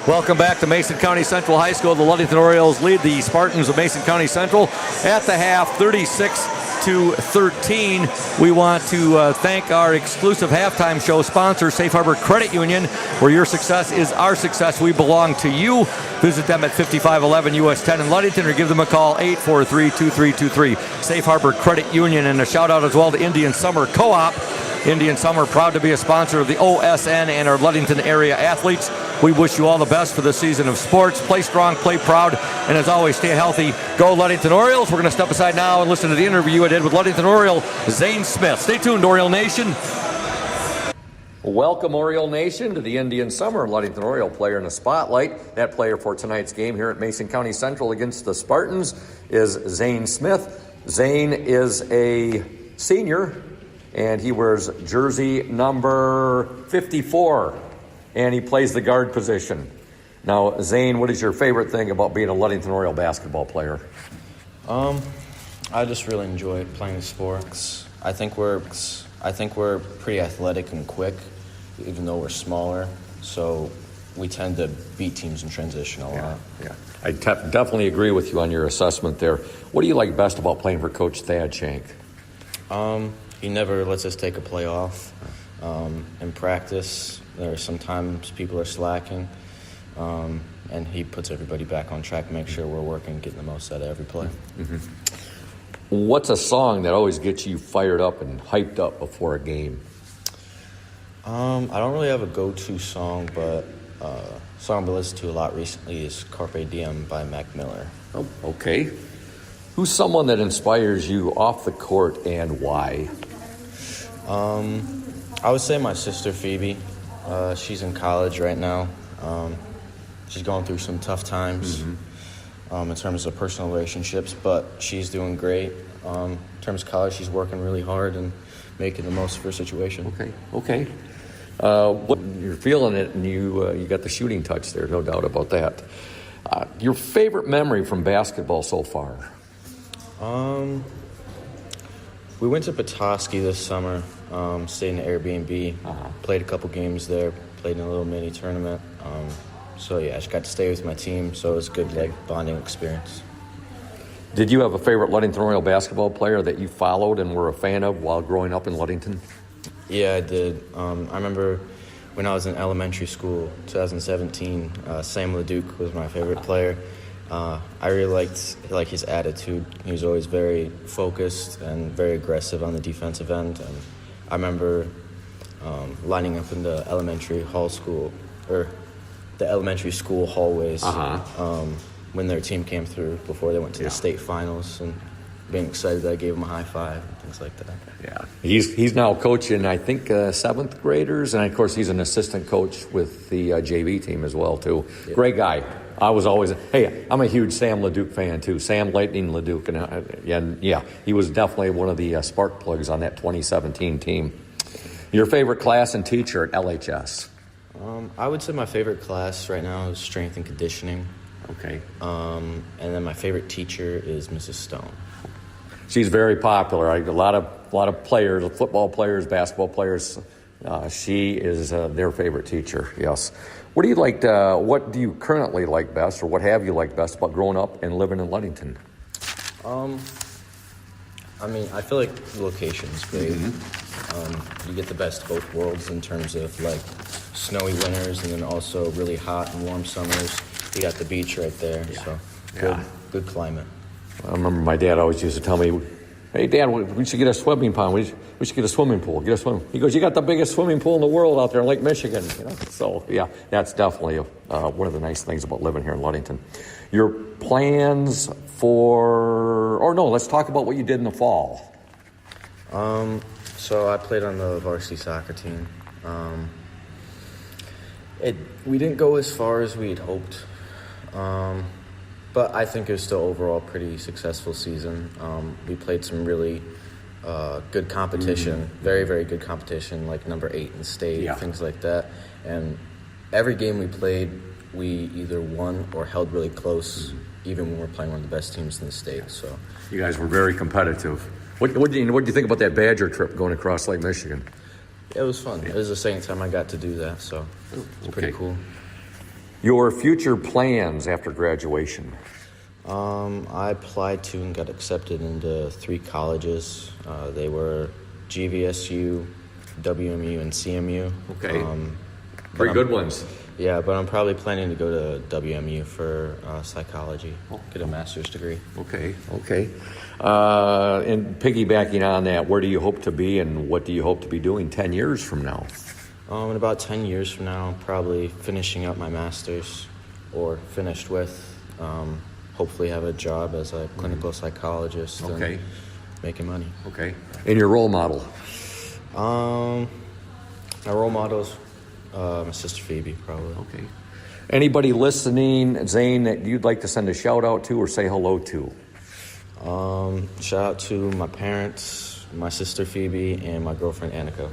Welcome back to Mason County Central High School. The Ludington Orioles lead the Spartans of Mason County Central at the half, 36-13. We want to thank our exclusive halftime show sponsor, Safe Harbor Credit Union, where your success is our success. We belong to you. Visit them at 5511 US 10 in Ludington or give them a call, 843-2323. Safe Harbor Credit Union, and a shout out as well to Indian Summer Co-op. Indian Summer, proud to be a sponsor of the OSN and our Ludington area athletes. We wish you all the best for the season of sports. Play strong, play proud, and as always, stay healthy. Go Ludington Orioles. We're going to step aside now and listen to the interview I did with Ludington Oriole Zane Smith. Stay tuned, Oriole Nation. Welcome, Oriole Nation, to the Indian Summer. Ludington Oriole player in the spotlight. That player for tonight's game here at Mason County Central against the Spartans is Zane Smith. Zane is a senior, and he wears jersey number 54, and he plays the guard position. Now, Zane, what is your favorite thing about being a Ludington Oriole basketball player? I just really enjoy playing the sports. I think we're pretty athletic and quick, even though we're smaller. So we tend to beat teams in transition a lot. Yeah. I definitely agree with you on your assessment there. What do you like best about playing for Coach Thad Shank? He never lets us take a play off. In practice, there are sometimes people are slacking, and he puts everybody back on track, make sure we're working, getting the most out of every play. Mm-hmm. What's a song that always gets you fired up and hyped up before a game? I don't really have a go-to song, but song I've been listening to a lot recently is Carpe Diem by Mac Miller. Oh, okay. Who's someone that inspires you off the court and why? I would say my sister Phoebe. She's in college right now. She's going through some tough times in terms of personal relationships, but she's doing great. In terms of college, she's working really hard and making the most of her situation. Okay. You're feeling it, and you got the shooting touch there, no doubt about that. Your favorite memory from basketball so far? We went to Petoskey this summer, stayed in an Airbnb, played a couple games there, played in a little mini tournament. So yeah, I just got to stay with my team, so it was a good bonding experience. Did you have a favorite Ludington Oriole basketball player that you followed and were a fan of while growing up in Ludington? Yeah, I did. I remember when I was in elementary school, 2017, Sam LeDuc was my favorite player. I really liked his attitude. He was always very focused and very aggressive on the defensive end. And I remember lining up in the elementary school hallways when their team came through before they went to the state finals, and being excited that I gave him a high five and things like that. Yeah, he's now coaching, I think, 7th graders, and of course he's an assistant coach with the JV team as well too. Yeah. Great guy. I'm a huge Sam LeDuc fan too. Sam Lightning LeDuc, and he was definitely one of the spark plugs on that 2017 team. Your favorite class and teacher at LHS? I would say my favorite class right now is strength and conditioning. Okay. And then my favorite teacher is Mrs. Stone. She's very popular. A lot of players, football players, basketball players. She is their favorite teacher. Yes. What do you like? What do you currently like best, or what have you liked best about growing up and living in Ludington? I feel like the location's great. You get the best of both worlds in terms of snowy winters and then also really hot and warm summers. You got the beach right there, so good climate. I remember my dad always used to tell me, "Hey, Dad, we should get a swimming pond. We should get a swimming pool. He goes, "You got the biggest swimming pool in the world out there in Lake Michigan." So yeah, that's definitely one of the nice things about living here in Ludington. Your plans let's talk about what you did in the fall. So I played on the varsity soccer team. We didn't go as far as we had hoped. But I think it was still overall a pretty successful season. We played some really good competition, very, very good competition, like number 8 in state, things like that. And every game we played, we either won or held really close, even when we're playing one of the best teams in the state. So you guys were very competitive. What do you think about that Badger trip going across Lake Michigan? It was fun. It was the second time I got to do that, so it's pretty cool. Your future plans after graduation? I applied to and got accepted into 3 colleges. They were GVSU, WMU, and CMU. Okay. Pretty good ones. Yeah, but I'm probably planning to go to WMU for psychology, get a master's degree. Okay. And piggybacking on that, where do you hope to be and what do you hope to be doing 10 years from now? In about 10 years from now, probably finishing up my master's or finished with. Hopefully have a job as a clinical psychologist and making money. Okay. And your role model? My role model is my sister Phoebe, probably. Okay. Anybody listening, Zane, that you'd like to send a shout out to or say hello to? Shout out to my parents, my sister Phoebe, and my girlfriend Annika.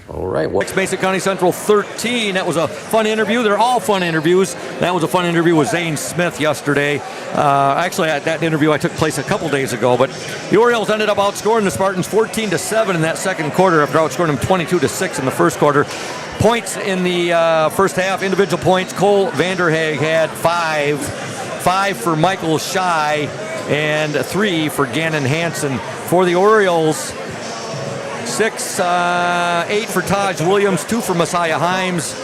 All right. Well, it's Mason County Central 13. That was a fun interview. They're all fun interviews. That was a fun interview with Zane Smith yesterday. Actually, that interview took place a couple days ago, but the Orioles ended up outscoring the Spartans 14-7 in that second quarter after outscoring them 22-6 in the first quarter. Points in the first half, individual points. Cole Vanderhaeg had 5 for Michael Schei, and 3 for Gannon Hansen. For the Orioles, 8 for Taj Williams, 2 for Messiah Himes,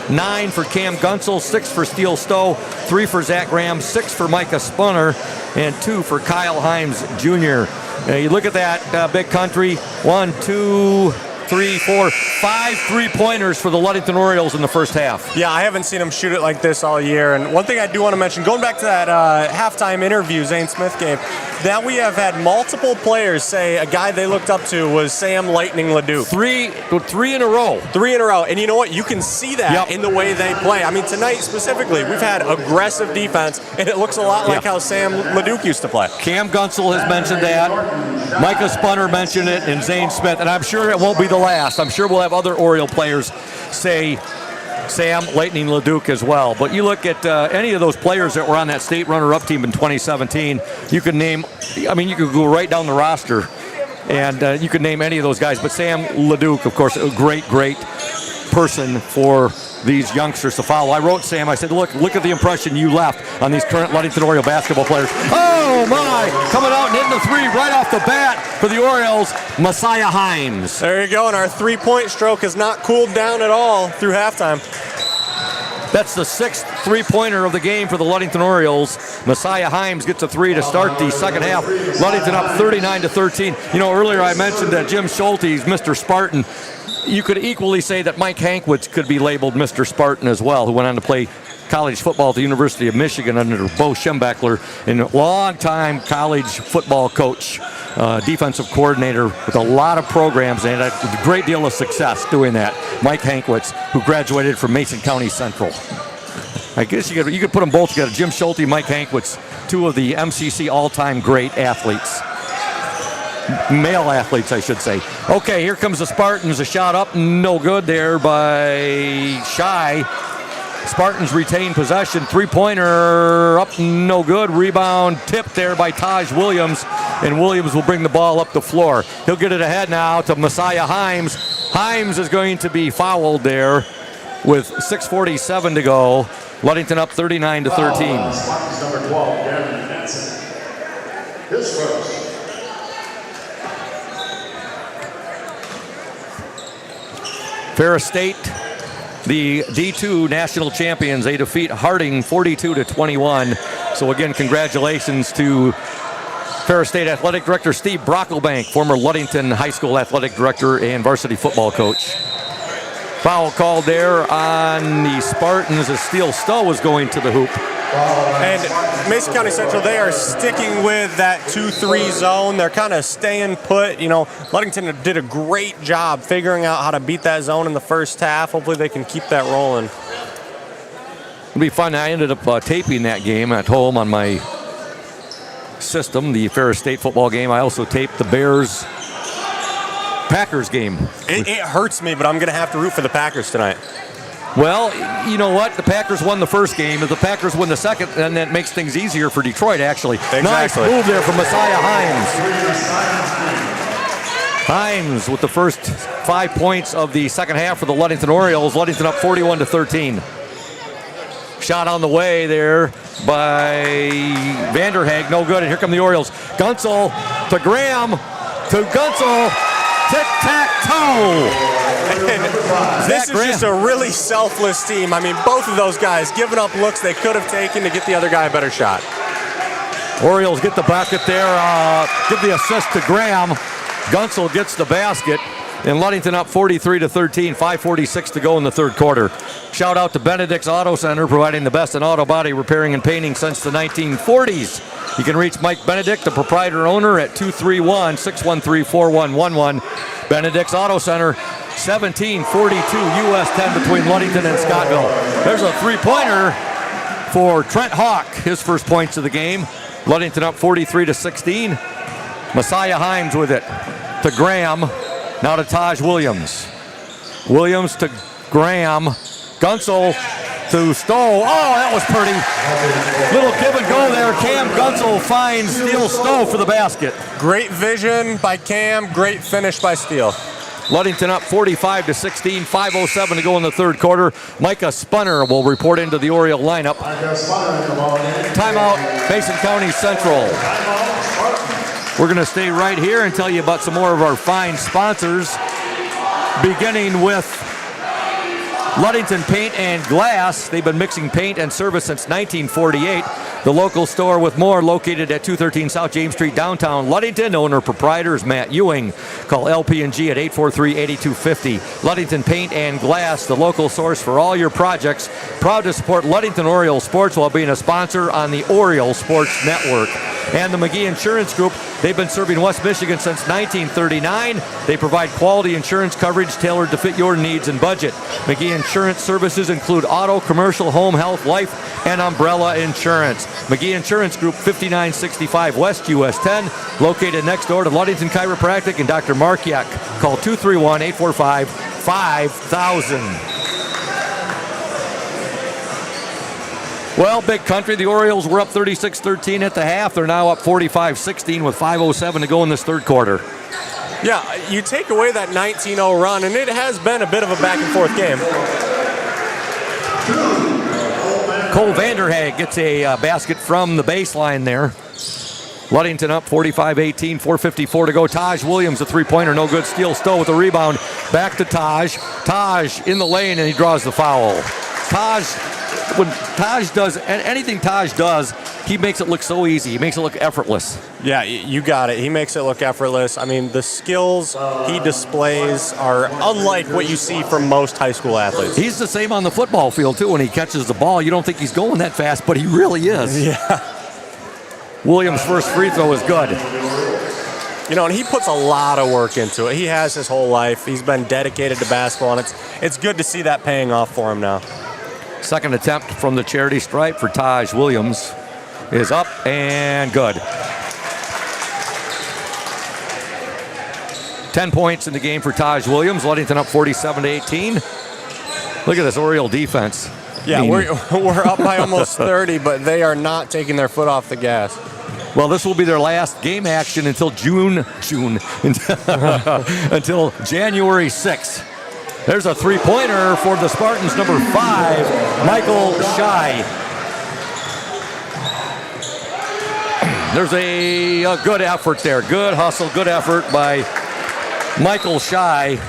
9 for Cam Gunsel, 6 for Steele Stowe, 3 for Zach Graham, 6 for Micah Spunner, and 2 for Kyle Himes Jr. You look at that big country, 1, 2, 5 3-pointers for the Ludington Orioles in the first half. Yeah, I haven't seen him shoot it like this all year. And one thing I do want to mention, going back to that halftime interview Zane Smith gave, that we have had multiple players say a guy they looked up to was Sam Lightning Leduc. Three in a row. 3 in a row. And you know what? You can see that in the way they play. I mean, tonight specifically, we've had aggressive defense, and it looks a lot like how Sam Leduc used to play. Cam Gunsel has mentioned that. Micah Spunner mentioned it, and Zane Smith. And I'm sure it won't be the last. I'm sure we'll have other Oriole players say Sam Lightning Leduc as well. But you look at any of those players that were on that state runner-up team in 2017, you could name, I mean, you could go right down the roster, and you could name any of those guys. But Sam Leduc, of course, a great person for these youngsters to follow. I wrote Sam, I said, look at the impression you left on these current Ludington Oriole basketball players. Oh my, coming out and hitting the 3 right off the bat for the Orioles, Messiah Himes. There you go, and our 3-point stroke has not cooled down at all through halftime. That's the 6th 3-pointer of the game for the Ludington Orioles. Messiah Himes gets a 3 to start the second half. Ludington up 39-13. You know, earlier I mentioned that Jim Schulte's Mr. Spartan. You could equally say that Mike Hankwitz could be labeled Mr. Spartan as well, who went on to play college football at the University of Michigan under Bo Schembechler, and a long-time college football coach, defensive coordinator with a lot of programs and a great deal of success doing that. Mike Hankwitz, who graduated from Mason County Central. I guess you could put them both together. Jim Schulte, Mike Hankwitz, 2 of the MCC all-time great athletes. Male athletes, I should say. Okay, here comes the Spartans. A shot up, no good there by Shy. Spartans retain possession. 3-pointer up, no good. Rebound tipped there by Taj Williams, and Williams will bring the ball up the floor. He'll get it ahead now to Messiah Himes. Himes is going to be fouled there with 6:47 to go. Ludington up 39-13. Spartans number 12, Gavin Benson. His first. Ferris State, the D2 national champions, they defeat Harding 42-21. So again, congratulations to Ferris State Athletic Director Steve Brocklebank, former Ludington High School Athletic Director and varsity football coach. Foul called there on the Spartans as Steele Stowe was going to the hoop. And Mason County Central, they are sticking with that 2-3 zone. They're kind of staying put. You know, Ludington did a great job figuring out how to beat that zone in the first half. Hopefully they can keep that rolling. It'll be fun. I ended up taping that game at home on my system, the Ferris State football game. I also taped the Bears-Packers game. It hurts me, but I'm going to have to root for the Packers tonight. Well, you know what? The Packers won the first game. If the Packers win the second, then that makes things easier for Detroit, actually. Exactly. Nice move there from Messiah Himes. Himes with the first 5 points of the second half for the Ludington Orioles. Ludington up 41-13. Shot on the way there by Vanderhaeg. No good. And here come the Orioles. Gunsel to Graham to Gunsel. Tic-tac-toe. This is just a really selfless team. I mean, both of those guys giving up looks they could have taken to get the other guy a better shot. Orioles get the bucket there. Give the assist to Graham. Gunsel gets the basket. And Ludington up 43-13, 5:46 to go in the third quarter. Shout out to Benedict's Auto Center, providing the best in auto body repairing and painting since the 1940s. You can reach Mike Benedict, the proprietor owner, at 231-613-4111. Benedict's Auto Center, 1742 US 10 between Ludington and Scottville. There's a 3-pointer for Trent Hawk, his first points of the game. Ludington up 43-16. Messiah Himes with it to Graham. Now to Taj Williams. Williams to Graham. Gunsel to Stowe. Oh, that was pretty. Little give and go there. Cam Gunsel finds Steele Stowe for the basket. Great vision by Cam. Great finish by Steele. Ludington up 45-16, 5:07 to go in the third quarter. Micah Spunner will report into the Oriole lineup. Timeout, Mason County Central. We're going to stay right here and tell you about some more of our fine sponsors, beginning with Ludington Paint and Glass. They've been mixing paint and service since 1948. The local store with more located at 213 South James Street, downtown Ludington. Owner-proprietor is Matt Ewing. Call LP&G at 843-8250. Ludington Paint and Glass, the local source for all your projects. Proud to support Ludington Orioles sports while being a sponsor on the Orioles Sports Network. And the McGee Insurance Group, they've been serving West Michigan since 1939. They provide quality insurance coverage tailored to fit your needs and budget. McGee Insurance services include auto, commercial, home, health, life, and umbrella insurance. McGee Insurance Group, 5965 West US 10, located next door to Ludington Chiropractic and Dr. Mark Yeck. Call 231-845-5000. Well, Big Country, the Orioles were up 36-13 at the half. They're now up 45-16 with 5:07 to go in this third quarter. Yeah, you take away that 19-0 run, and it has been a bit of a back-and-forth game. Cole Vanderhaeg gets a basket from the baseline there. Ludington up 45-18, 4:54 to go. Taj Williams, a three-pointer, no good. Steele Stowe with the rebound. Back to Taj. Taj in the lane, and he draws the foul. When Taj does anything Taj does, he makes it look so easy. He makes it look effortless. Yeah, you got it. He makes it look effortless. I mean, the skills he displays are unlike what you see from most high school athletes. He's the same on the football field, too. When he catches the ball, you don't think he's going that fast, but he really is. Yeah. Williams' first free throw is good. You know, and he puts a lot of work into it. He has his whole life. He's been dedicated to basketball, and it's good to see that paying off for him now. Second attempt from the charity stripe for Taj Williams is up and good. 10 points in the game for Taj Williams. Ludington up 47-18. Look at this Oriole defense. Yeah, we're up by almost 30, but they are not taking their foot off the gas. Well, this will be their last game action until until January 6th. There's a three-pointer for the Spartans, number 5, Michael Shy. There's a good effort there. Good hustle, good effort by Michael Shy.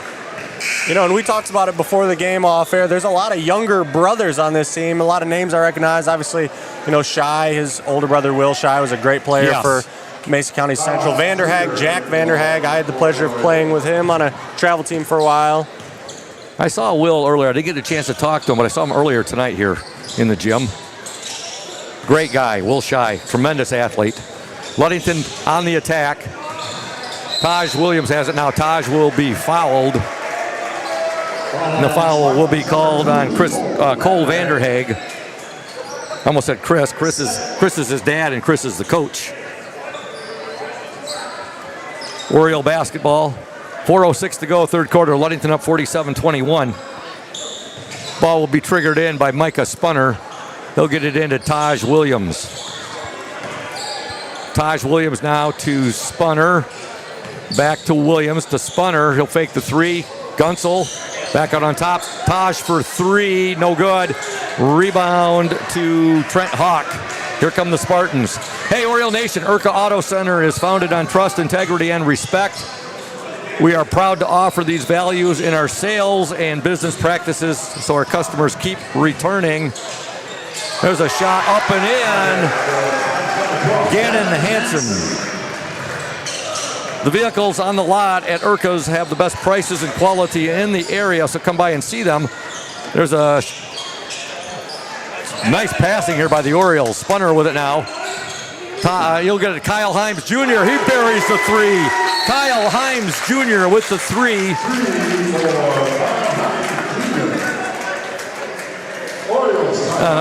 You know, and we talked about it before the game off air. There's a lot of younger brothers on this team. A lot of names I recognize. Obviously, you know, Shy, his older brother Will Shy was a great player for Mason County Central. Vanderhaeg, Jack Vanderhaeg, I had the pleasure of playing with him on a travel team for a while. I saw Will earlier. I didn't get a chance to talk to him, but I saw him earlier tonight here in the gym. Great guy, Will Shy, tremendous athlete. Ludington on the attack. Taj Williams has it now. Taj will be fouled. And the foul will be called on Cole Vanderhaeg. I almost said Chris. Chris is his dad, and Chris is the coach. Oriole basketball. 4:06 to go, third quarter. Ludington up 47-21. Ball will be triggered in by Micah Spunner. He'll get it into Taj Williams. Taj Williams now to Spunner. Back to Williams to Spunner. He'll fake the three. Gunsel back out on top. Taj for three. No good. Rebound to Trent Hawk. Here come the Spartans. Hey, Oriole Nation. Urca Auto Center is founded on trust, integrity, and respect. We are proud to offer these values in our sales and business practices so our customers keep returning. There's a shot up and in. Gannon Hansen. The vehicles on the lot at Urca's have the best prices and quality in the area, so come by and see them. There's a nice passing here by the Orioles. Spunner with it now. You'll get it. Kyle Himes Jr. He buries the three. Kyle Himes Jr. with the three.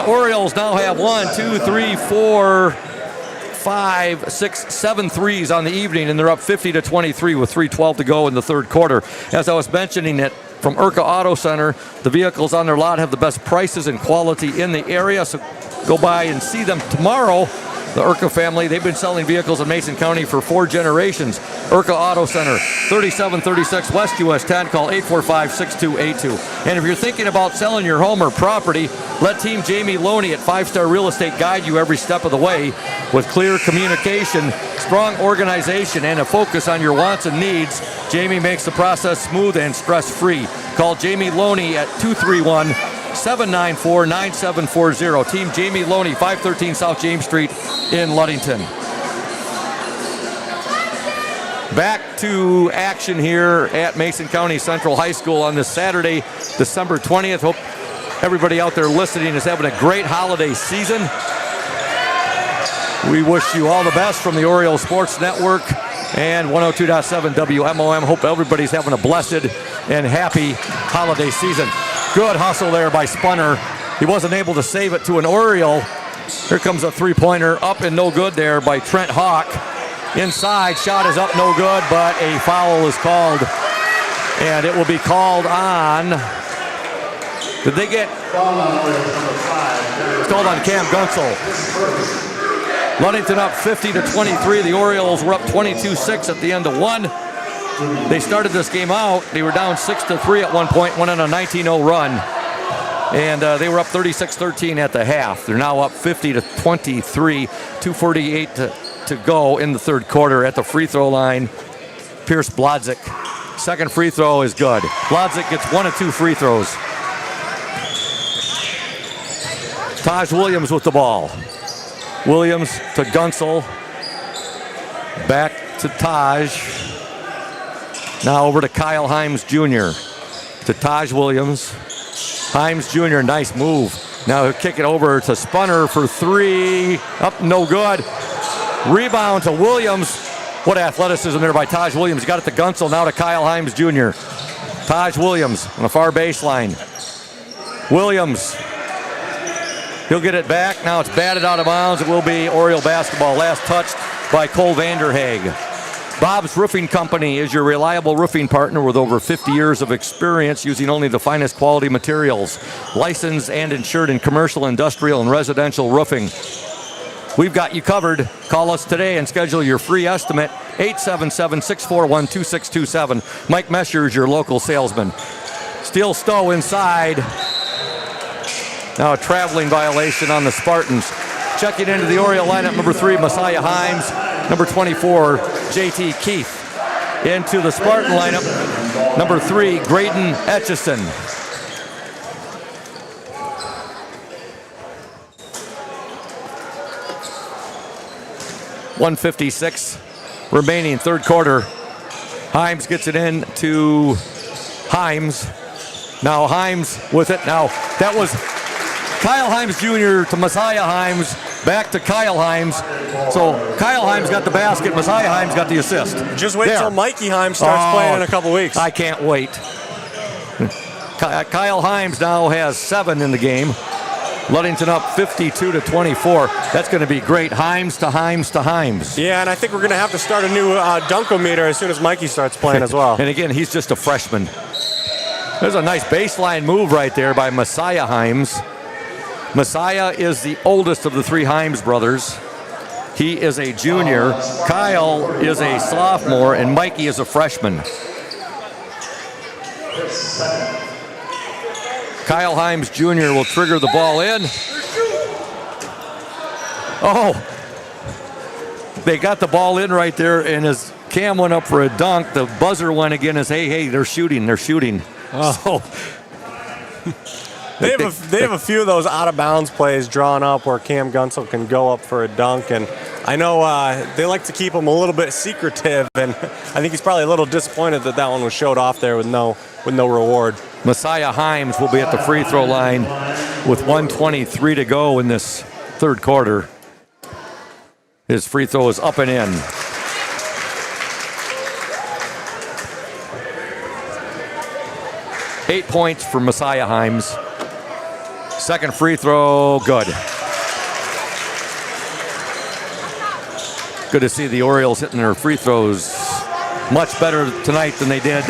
Orioles now have 1, 2, 3, 4, 5, 6, 7 threes on the evening, and they're up 50-23 with 3:12 to go in the third quarter. As I was mentioning it, from Urca Auto Center, the vehicles on their lot have the best prices and quality in the area, so go by and see them tomorrow. The Urca family, they've been selling vehicles in Mason County for 4 generations. Urca Auto Center, 3736 West US 10. Call 845-6282. And if you're thinking about selling your home or property, let Team Jamie Loney at 5 Star Real Estate guide you every step of the way. With clear communication, strong organization, and a focus on your wants and needs, Jamie makes the process smooth and stress-free. Call Jamie Loney at 231-794-9740. Team Jamie Loney, 513 South James Street in Ludington. Back to action here at Mason County Central High School on this Saturday, December 20th. Hope everybody out there listening is having a great holiday season. We wish you all the best from the Orioles Sports Network and 102.7 WMOM. Hope everybody's having a blessed and happy holiday season. Good hustle there by Spunner. He wasn't able to save it to an Oriole. Here comes a three-pointer up and no good there by Trent Hawk. Inside, shot is up, no good, but a foul is called. And it will be called on... Did they get... It's called on Cam Gunsel. Ludington up 50-23. The Orioles were up 22-6 at the end of one. They started this game out. They were down 6-3 at one point, went on a 19-0 run. And they were up 36-13 at the half. They're now up 50-23, 2:48 to go in the third quarter. At the free throw line, Pierce Blodzik. Second free throw is good. Blodzik gets 1 of 2 free throws. Taj Williams with the ball. Williams to Gunsel. Back to Taj. Now over to Kyle Himes Jr. To Taj Williams. Himes Jr., nice move. Now he'll kick it over to Spunner for three. Up, no good. Rebound to Williams. What athleticism there by Taj Williams. Got it to Gunsel, now to Kyle Himes Jr. Taj Williams on the far baseline. Williams. He'll get it back. Now it's batted out of bounds. It will be Oriole basketball. Last touched by Cole Vanderhaeg. Bob's Roofing Company is your reliable roofing partner with over 50 years of experience using only the finest quality materials. Licensed and insured in commercial, industrial, and residential roofing. We've got you covered. Call us today and schedule your free estimate. 877-641-2627. Mike Mesher is your local salesman. Steel Stowe inside. Now a traveling violation on the Spartans. Checking into the Oriole lineup, number 3, Messiah Himes. Number 24, J.T. Keith. Into the Spartan lineup, number 3, Graydon Etchison. .156 remaining, third quarter. Himes gets it in to Himes. Now Himes with it. Now that was Kyle Himes Jr. to Messiah Himes, back to Kyle Himes. So Kyle Himes got the basket, Messiah Himes got the assist. Just wait till Mikey Himes starts playing in a couple weeks. I can't wait. Kyle Himes now has 7 in the game. Ludington up 52-24. That's going to be great. Himes to Himes to Himes. Yeah, and I think we're going to have to start a new dunkometer as soon as Mikey starts playing as well. And again, he's just a freshman. There's a nice baseline move right there by Messiah Himes. Messiah is the oldest of the 3 Himes brothers. He is a junior. Kyle is a sophomore, and Mikey is a freshman. Kyle Himes Jr. will trigger the ball in. Oh, they got the ball in right there, and as Cam went up for a dunk, the buzzer went again as, hey, they're shooting. Oh. So They have a few of those out-of-bounds plays drawn up where Cam Gunsel can go up for a dunk, and I know they like to keep him a little bit secretive, and I think he's probably a little disappointed that one was showed off there with no reward. Messiah Himes will be at the free throw line with 1:23 to go in this third quarter. His free throw is up and in. Eight points for Messiah Himes. Second free throw, good. Good to see the Orioles hitting their free throws much better tonight than they did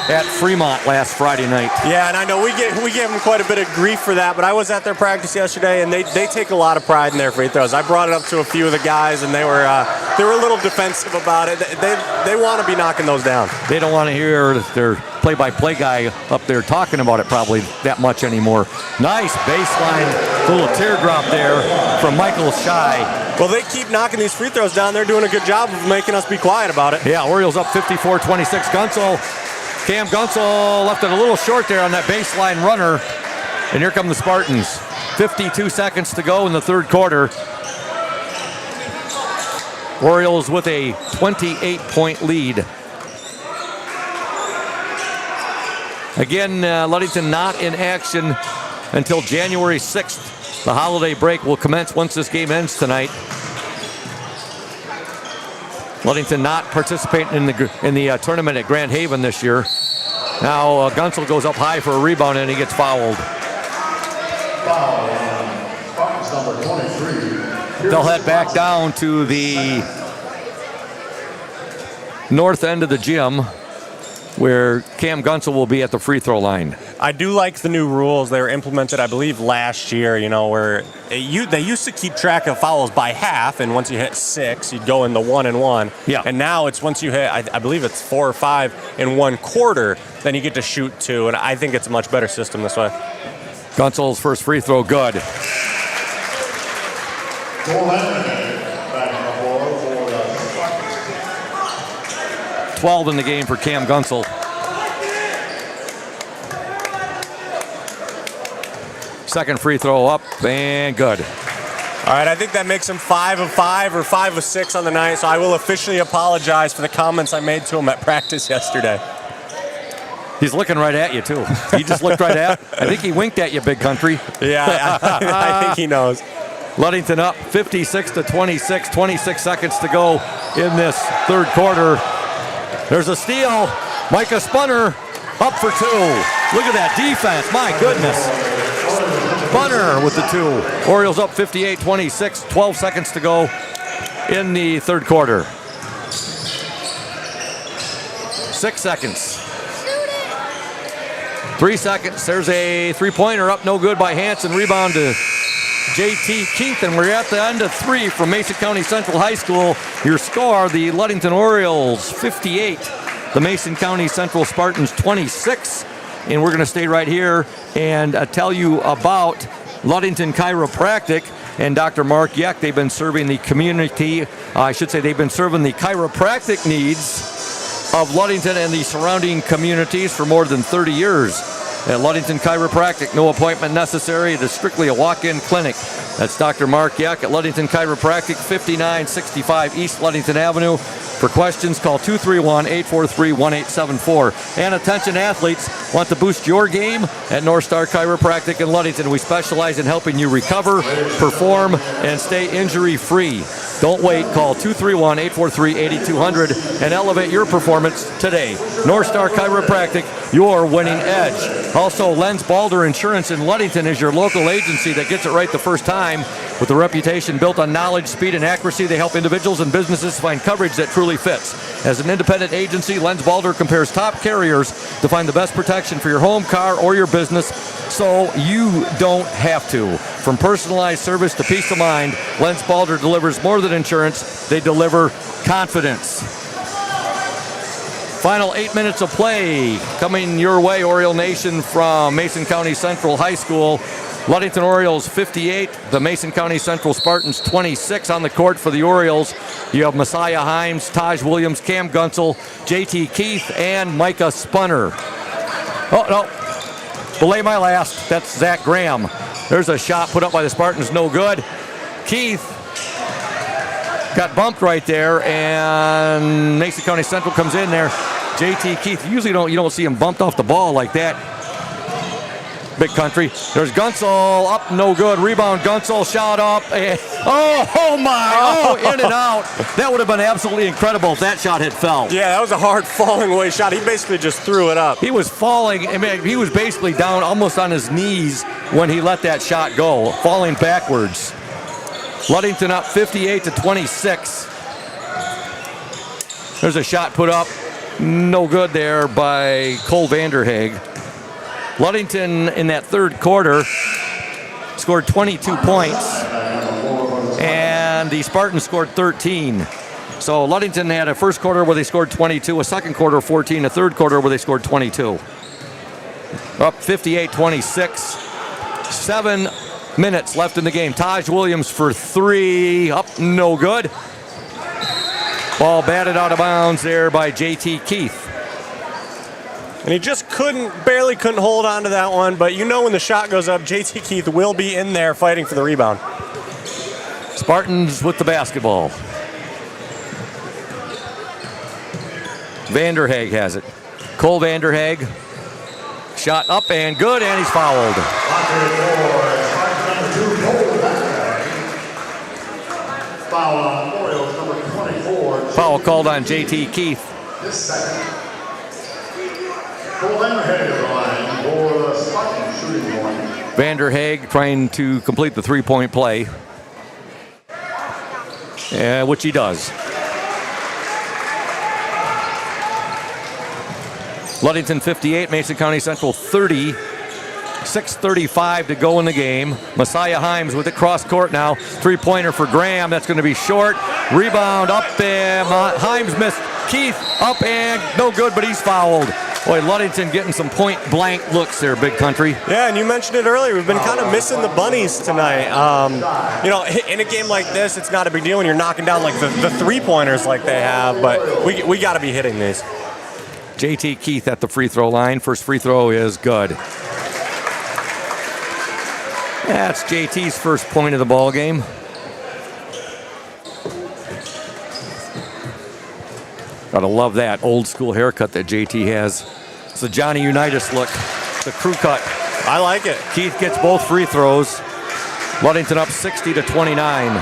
at Fremont last Friday night. Yeah, and I know we gave them quite a bit of grief for that, but I was at their practice yesterday, and they take a lot of pride in their free throws. I brought it up to a few of the guys, and they were a little defensive about it. They want to be knocking those down. They don't want to hear their play-by-play guy up there talking about it probably that much anymore. Nice baseline, little teardrop there from Michael Shy. Well, they keep knocking these free throws down. They're doing a good job of making us be quiet about it. Yeah, Orioles up 54-26. Gunsel Cam Gunsel left it a little short there on that baseline runner. And here come the Spartans. 52 seconds to go in the third quarter. Orioles with a 28-point lead. Again, Ludington not in action until January 6th. The holiday break will commence once this game ends tonight. Ludington not participating in the tournament at Grand Haven this year. Now Gunsel goes up high for a rebound and he gets fouled. Foul on Spartans number 23. They'll head back down to the north end of the gym where Cam Gunsel will be at the free throw line. I do like the new rules. They were implemented, I believe, last year, where they used to keep track of fouls by half, and once you hit 6, you'd go in the 1 and 1. Yeah. And now it's once you hit, I believe it's 4 or 5 in one quarter, then you get to shoot 2, and I think it's a much better system this way. Gunsel's first free throw, good. 12 in the game for Cam Gunsel. Second free throw up and good. All right, I think that makes him 5 of 5 or 5 of 6 on the night, so I will officially apologize for the comments I made to him at practice yesterday. He's looking right at you, too. He just looked right at. I think he winked at you, big country. Yeah, I think he knows. Ludington up 56-26, 26 seconds to go in this third quarter. There's a steal. Micah Spunner up for 2. Look at that defense, my goodness. Spunner with the 2. Orioles up 58-26, 12 seconds to go in the third quarter. 6 seconds. 3 seconds. There's a three-pointer up, no good by Hanson. Rebound to J.T. Keith, and we're at the end of 3 from Mason County Central High School. Your score, the Ludington Orioles 58, the Mason County Central Spartans 26. And we're going to stay right here and tell you about Ludington Chiropractic and Dr. Mark Yeck. They've been serving the community, they've been serving the chiropractic needs of Ludington and the surrounding communities for more than 30 years. At Ludington Chiropractic, no appointment necessary. It is strictly a walk-in clinic. That's Dr. Mark Yeck at Ludington Chiropractic, 5965 East Ludington Avenue. For questions, call 231-843-1874. And attention athletes, want to boost your game? At North Star Chiropractic in Ludington, we specialize in helping you recover, perform, and stay injury-free. Don't wait. Call 231-843-8200 and elevate your performance today. North Star Chiropractic, your winning edge. Also, Lenz Balder Insurance in Ludington is your local agency that gets it right the first time. With a reputation built on knowledge, speed, and accuracy, they help individuals and businesses find coverage that truly fits. As an independent agency, Lenz Balder compares top carriers to find the best protection for your home, car, or your business, so you don't have to. From personalized service to peace of mind, Lenz Balder delivers more than insurance. They deliver confidence. Final 8 minutes of play coming your way, Oriole Nation, from Mason County Central High School. Ludington Orioles 58, the Mason County Central Spartans 26 on the court for the Orioles. You have Messiah Himes, Taj Williams, Cam Gunsel, J.T. Keith, and Micah Spunner. Oh, no. Belay my last. That's Zach Graham. There's a shot put up by the Spartans, no good. Keith got bumped right there, and Mason County Central comes in there. J.T. Keith, usually you don't see him bumped off the ball like that. Big country. There's Gunsel up, no good. Rebound, Gunsel, shot up. And, in and out. That would have been absolutely incredible if that shot had fell. Yeah, that was a hard falling away shot. He basically just threw it up. He was falling. I mean, he was basically down almost on his knees when he let that shot go, falling backwards. Ludington up 58-26. There's a shot put up, no good there by Cole Vanderhaeg. Ludington in that third quarter scored 22 points, and the Spartans scored 13. So Ludington had a first quarter where they scored 22, a second quarter 14, a third quarter where they scored 22. Up 58-26. 7 minutes left in the game. Taj Williams for 3, up, no good. Ball batted out of bounds there by J.T. Keith. And he just barely couldn't hold on to that one, but you know when the shot goes up, JT Keith will be in there fighting for the rebound. Spartans with the basketball. Vanderhaeg has it. Cole Vanderhaeg. Shot up and good, and he's fouled. Foul on Orioles, number 24. Foul called on JT Keith. This second. Cole Vanderhaeg is the line for the Spartans shooting point. Vanderhaeg trying to complete the three-point play, which he does. Ludington 58, Mason County Central 30. 6:35 to go in the game. Messiah Himes with it cross court now. Three-pointer for Graham. That's going to be short. Rebound up and Himes missed. Keith up and no good, but he's fouled. Boy, Ludington getting some point-blank looks there, Big Country. Yeah, and you mentioned it earlier. We've been kind of missing the bunnies tonight. You know, in a game like this, it's not a big deal when you're knocking down like the three-pointers like they have, but we got to be hitting these. JT Keith at the free throw line. First free throw is good. That's JT's first point of the ball game. Gotta love that old school haircut that JT has. It's the Johnny Unitas look, the crew cut. I like it. Keith gets both free throws. Ludington up 60-29.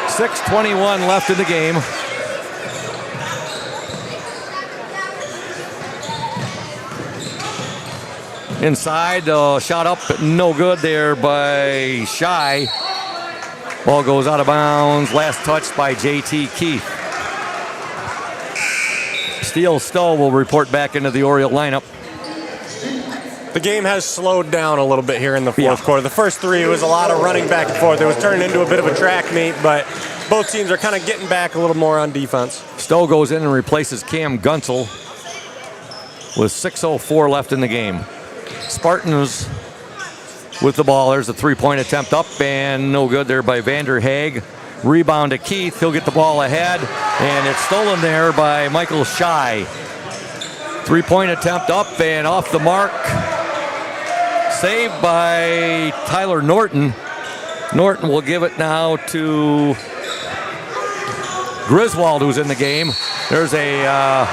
6:21 left in the game. Inside, shot up, but no good there by Shy. Ball goes out of bounds. Last touch by JT Keith. Steele Stowe will report back into the Oriole lineup. The game has slowed down a little bit here in the fourth quarter. The first three, it was a lot of running back and forth. It was turning into a bit of a track meet, but both teams are kind of getting back a little more on defense. Stowe goes in and replaces Cam Gunsel with 6:04 left in the game. Spartans with the ball. There's a three-point attempt up and no good there by Vanderhaeg. Rebound to Keith. He'll get the ball ahead, and it's stolen there by Michael Shy. Three-point attempt up and off the mark. Saved by Tyler Norton. Norton will give it now to Griswold, who's in the game. There's a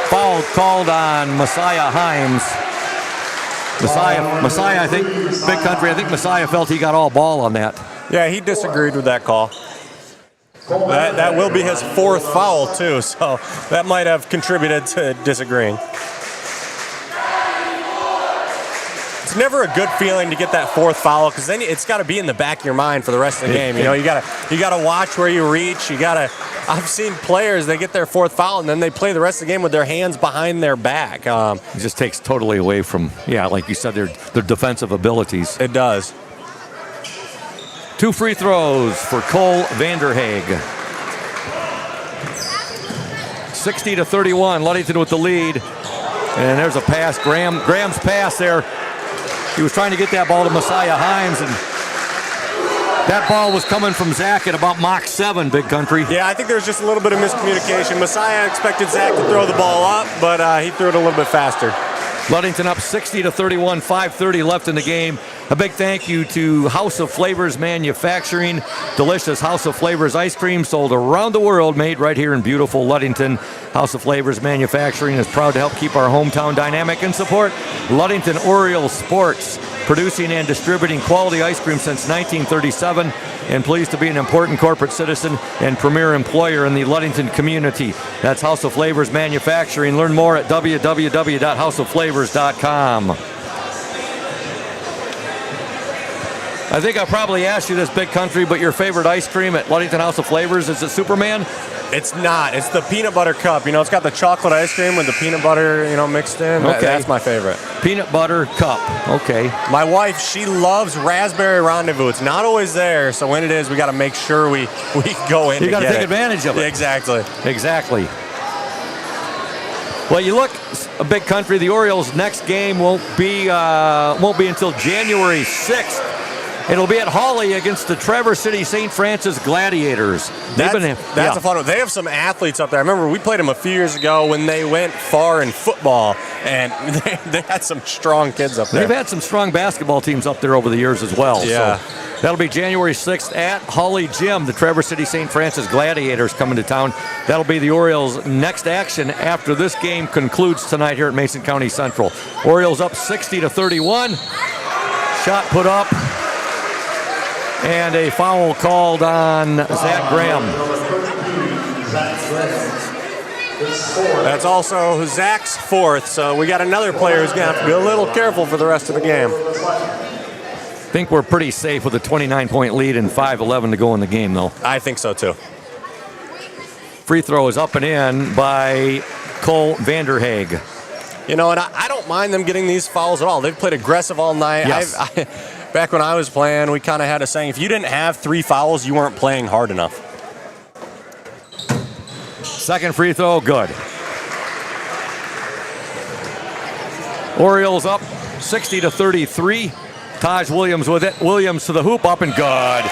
foul called on Messiah Himes. Messiah, I think, Big Country, I think Messiah felt he got all ball on that. Yeah, he disagreed with that call. That will be his fourth foul, too, so that might have contributed to disagreeing. It's never a good feeling to get that fourth foul, because then it's got to be in the back of your mind for the rest of the game. You know, you gotta watch where you reach. I've seen players, they get their fourth foul and then they play the rest of the game with their hands behind their back. It just takes totally away from, like you said, their defensive abilities. It does. 2 free throws for Cole Vanderhaeg. 60-31, Ludington with the lead. And there's a pass, Graham's pass there. He was trying to get that ball to Messiah Himes, and that ball was coming from Zach at about Mach 7, Big Country. Yeah, I think there was just a little bit of miscommunication. Messiah expected Zach to throw the ball up, but he threw it a little bit faster. Ludington up 60-31, 5:30 left in the game. A big thank you to House of Flavors Manufacturing. Delicious House of Flavors ice cream sold around the world, made right here in beautiful Ludington. House of Flavors Manufacturing is proud to help keep our hometown dynamic and support Ludington Orioles sports, producing and distributing quality ice cream since 1937, and pleased to be an important corporate citizen and premier employer in the Ludington community. That's House of Flavors Manufacturing. Learn more at www.houseofflavors.com. I think I probably asked you this, Big Country, but your favorite ice cream at Ludington House of Flavors, is it Superman? It's not. It's the peanut butter cup. You know, it's got the chocolate ice cream with the peanut butter, mixed in. Okay. That's my favorite. Peanut butter cup. Okay. My wife, she loves Raspberry Rendezvous. It's not always there, so when it is, we got to make sure we go in. You got to take advantage of it. Yeah, exactly. Exactly. Well, you look, a Big Country, the Orioles' next game won't be until January 6th It'll be at Hawley against the Traverse City St. Francis Gladiators. That's a fun one. They have some athletes up there. I remember we played them a few years ago when they went far in football, and they had some strong kids up there. They've had some strong basketball teams up there over the years as well. Yeah. So that'll be January 6th at Hawley Gym. The Traverse City St. Francis Gladiators coming to town. That'll be the Orioles' next action after this game concludes tonight here at Mason County Central. Orioles up 60-31. Shot put up. And a foul called on Zach Graham. That's also Zach's fourth, so we got another player who's going to have to be a little careful for the rest of the game. I think we're pretty safe with a 29-point lead and 5:11 to go in the game, though. I think so, too. Free throw is up and in by Cole Vanderhaeg. You know, and I don't mind them getting these fouls at all. They've played aggressive all night. Yes. Back when I was playing, we kind of had a saying, if you didn't have 3 fouls, you weren't playing hard enough. Second free throw, good. Orioles up 60-33. Taj Williams with it. Williams to the hoop, up and good.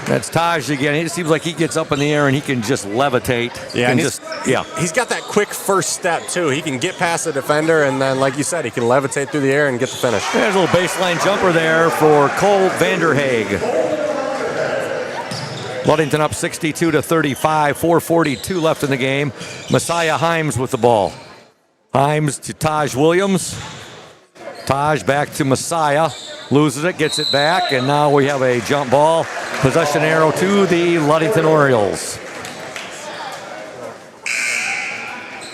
That's Taj again. It seems like he gets up in the air and he can just levitate. Yeah, he's got that quick first step, too. He can get past the defender, and then, like you said, he can levitate through the air and get the finish. There's a little baseline jumper there for Cole Vanderhaeg. Ludington up 62-35, 4:42 left in the game. Messiah Himes with the ball. Himes to Taj Williams. Taj back to Messiah. Loses it, gets it back, and now we have a jump ball. Possession arrow to the Ludington Orioles.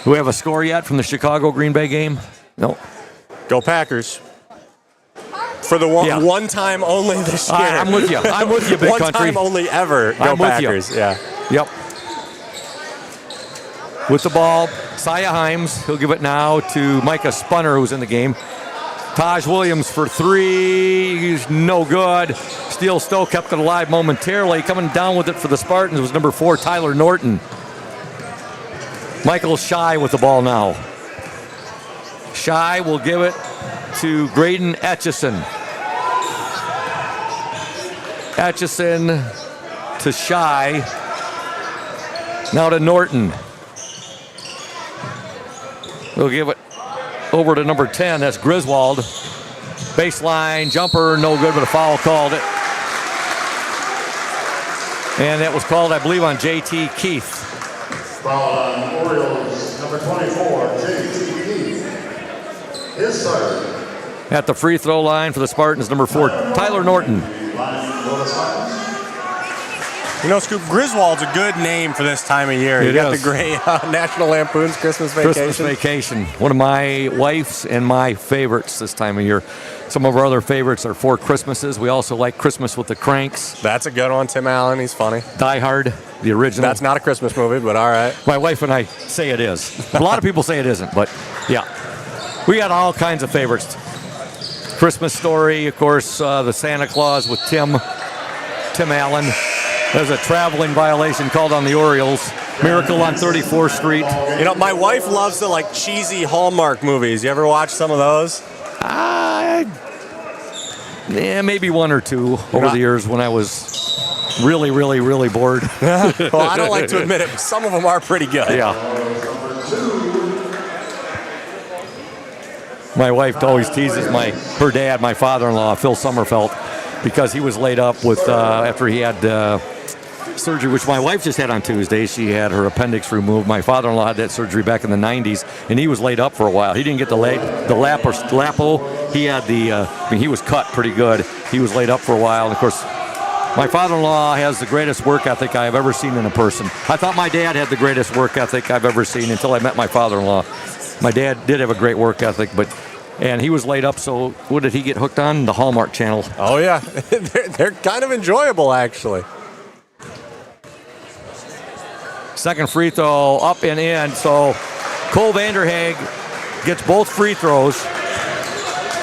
Do we have a score yet from the Chicago-Green Bay game? No. Go Packers. For the one time only this year. I'm with you. I'm with you, Big one Country. Time only ever. Go Packers. Yeah. Yep. With the ball, Messiah Himes. He'll give it now to Micah Spunner, who's in the game. Taj Williams for 3. He's no good. Steele Stowe kept it alive momentarily. Coming down with it for the Spartans was number 4, Tyler Norton. Michael Shy with the ball now. Shy will give it to Graydon Etchison. Etchison to Shy. Now to Norton. We'll give it over to number 10. That's Griswold. Baseline jumper, no good, but a foul called it. And that was called, I believe, on J.T. Keith. Foul on Orioles, number 24, J.T. Keith. His third. At the free throw line for the Spartans, number 4, Tyler Norton. You know, Scoop, Griswold's a good name for this time of year. You got the great National Lampoon's Christmas Vacation. Christmas Vacation. One of my wife's and my favorites this time of year. Some of our other favorites are Four Christmases. We also like Christmas with the Cranks. That's a good one. Tim Allen, he's funny. Die Hard, the original. That's not a Christmas movie, but all right. My wife and I say it is. A lot of people say it isn't, but yeah. We got all kinds of favorites. Christmas Story, of course, the Santa Claus with Tim Allen. There's a traveling violation called on the Orioles. Miracle on 34th Street. You know, my wife loves the cheesy Hallmark movies. You ever watch some of those? Yeah, maybe one or two over the years when I was really, really, really bored. Well, I don't like to admit it, but some of them are pretty good. Yeah. My wife always teases her dad, my father-in-law, Phil Sommerfeld, because he was laid up with after he had surgery, which my wife just had on Tuesday. She had her appendix removed. My father-in-law had that surgery back in the 90s, and he was laid up for a while. He didn't get the lapo. He had he was cut pretty good. He was laid up for a while. And of course, my father-in-law has the greatest work ethic I have ever seen in a person. I thought my dad had the greatest work ethic I've ever seen until I met my father-in-law. My dad did have a great work ethic, and he was laid up, so what did he get hooked on? The Hallmark Channel. Oh, yeah. They're kind of enjoyable, actually. Second free throw up and in, so Cole Vanderhaeg gets both free throws.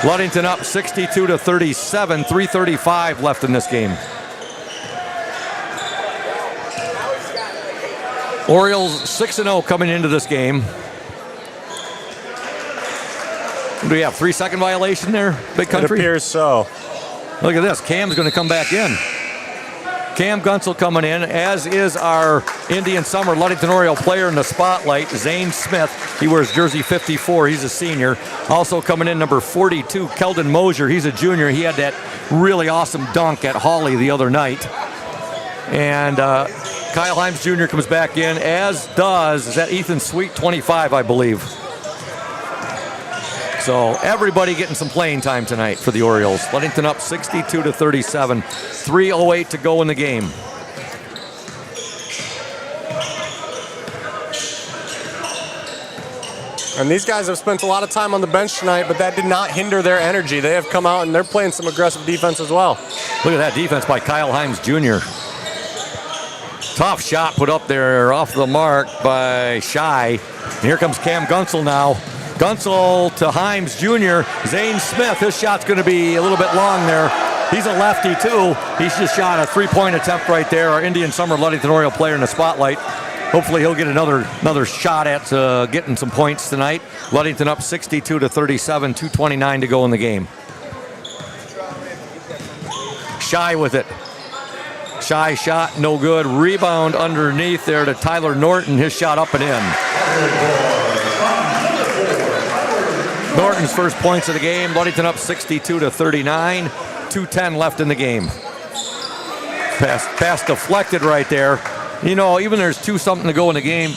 Ludington up 62-37, 3:35 left in this game. Orioles 6-0 coming into this game. Do we have 3-second violation there, Big Country? It appears so. Look at this. Cam's going to come back in. Cam Gunsel coming in, as is our Indian Summer Ludington Oriole player in the spotlight, Zane Smith. He wears jersey 54. He's a senior. Also coming in, number 42, Keldon Mosier. He's a junior. He had that really awesome dunk at Hawley the other night. And Kyle Himes Jr. comes back in, as does, is that Ethan Sweet, 25, I believe. So everybody getting some playing time tonight for the Orioles. Ludington up 62-37. 3:08 to go in the game. And these guys have spent a lot of time on the bench tonight, but that did not hinder their energy. They have come out and they're playing some aggressive defense as well. Look at that defense by Kyle Himes Jr. Tough shot put up there off the mark by Shy. And here comes Cam Gunsel now. Gunsel to Himes Jr. Zane Smith, his shot's going to be a little bit long there. He's a lefty too. He's just shot a 3-point attempt right there. Our Indian Summer Ludington Oriole player in the spotlight. Hopefully he'll get another shot at getting some points tonight. Ludington up 62-37, 2:29 to go in the game. Shy with it. Shy shot, no good. Rebound underneath there to Tyler Norton. His shot up and in. Norton's first points of the game. Ludington up 62-39. 2:10 left in the game. Pass deflected right there. You know, even there's 2-something to go in the game,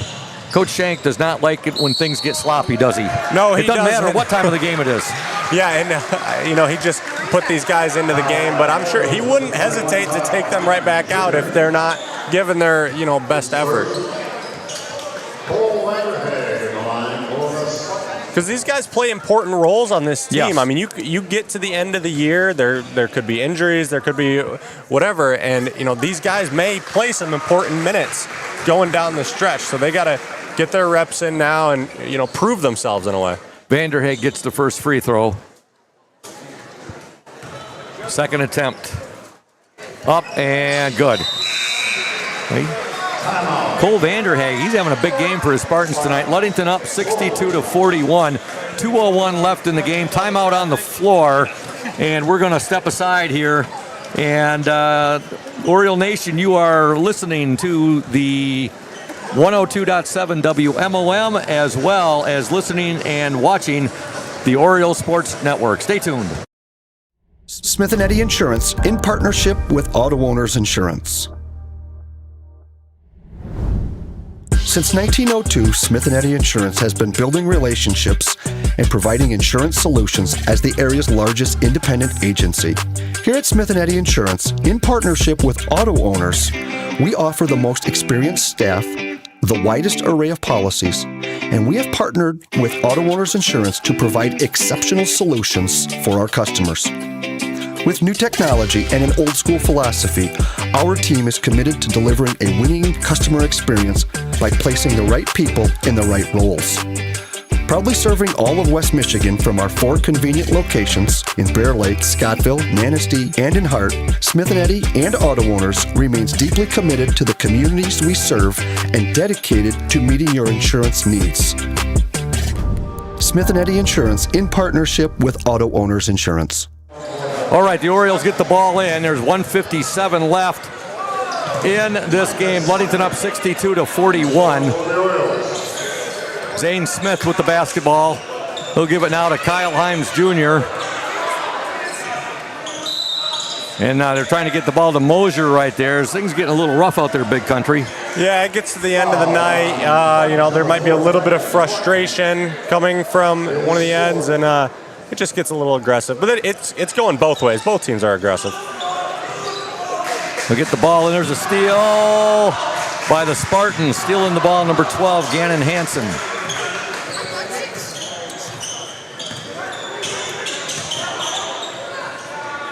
Coach Shank does not like it when things get sloppy, does he? No, he doesn't. It doesn't matter what time of the game it is. Yeah, and he just put these guys into the game, but I'm sure he wouldn't hesitate to take them right back out if they're not giving their, best effort. Because these guys play important roles on this team. Yes. I mean, you get to the end of the year, there could be injuries, there could be whatever, and these guys may play some important minutes going down the stretch. So they got to get their reps in now and prove themselves in a way. Vanderhaeg gets the first free throw. Second attempt. Up and good. Cole Vanderhaeg, he's having a big game for his Spartans tonight. Ludington up 62-41. 2:01 left in the game. Timeout on the floor. And we're going to step aside here. And Oriole Nation, you are listening to the 102.7 WMOM, as well as listening and watching the Oriole Sports Network. Stay tuned. Smith & Eddy Insurance, in partnership with Auto Owners Insurance. Since 1902, Smith & Eddy Insurance has been building relationships and providing insurance solutions as the area's largest independent agency. Here at Smith & Eddy Insurance, in partnership with Auto Owners, we offer the most experienced staff, the widest array of policies, and we have partnered with Auto Owners Insurance to provide exceptional solutions for our customers. With new technology and an old-school philosophy, our team is committed to delivering a winning customer experience by placing the right people in the right roles. Proudly serving all of West Michigan from our 4 convenient locations in Bear Lake, Scottville, Manistee, and in Hart, Smith & Eddy and Auto Owners remains deeply committed to the communities we serve and dedicated to meeting your insurance needs. Smith & Eddy Insurance, in partnership with Auto Owners Insurance. All right, the Orioles get the ball in. There's 1:57 left in this game. Ludington up 62-41. Zane Smith with the basketball. He'll give it now to Kyle Himes Jr. And they're trying to get the ball to Mosier right there. Things getting a little rough out there, Big Country. Yeah, it gets to the end of the night. There might be a little bit of frustration coming from one of the ends, and it just gets a little aggressive. But it's going both ways. Both teams are aggressive. They'll get the ball, and there's a steal by the Spartans. Stealing the ball, number 12, Gannon Hansen.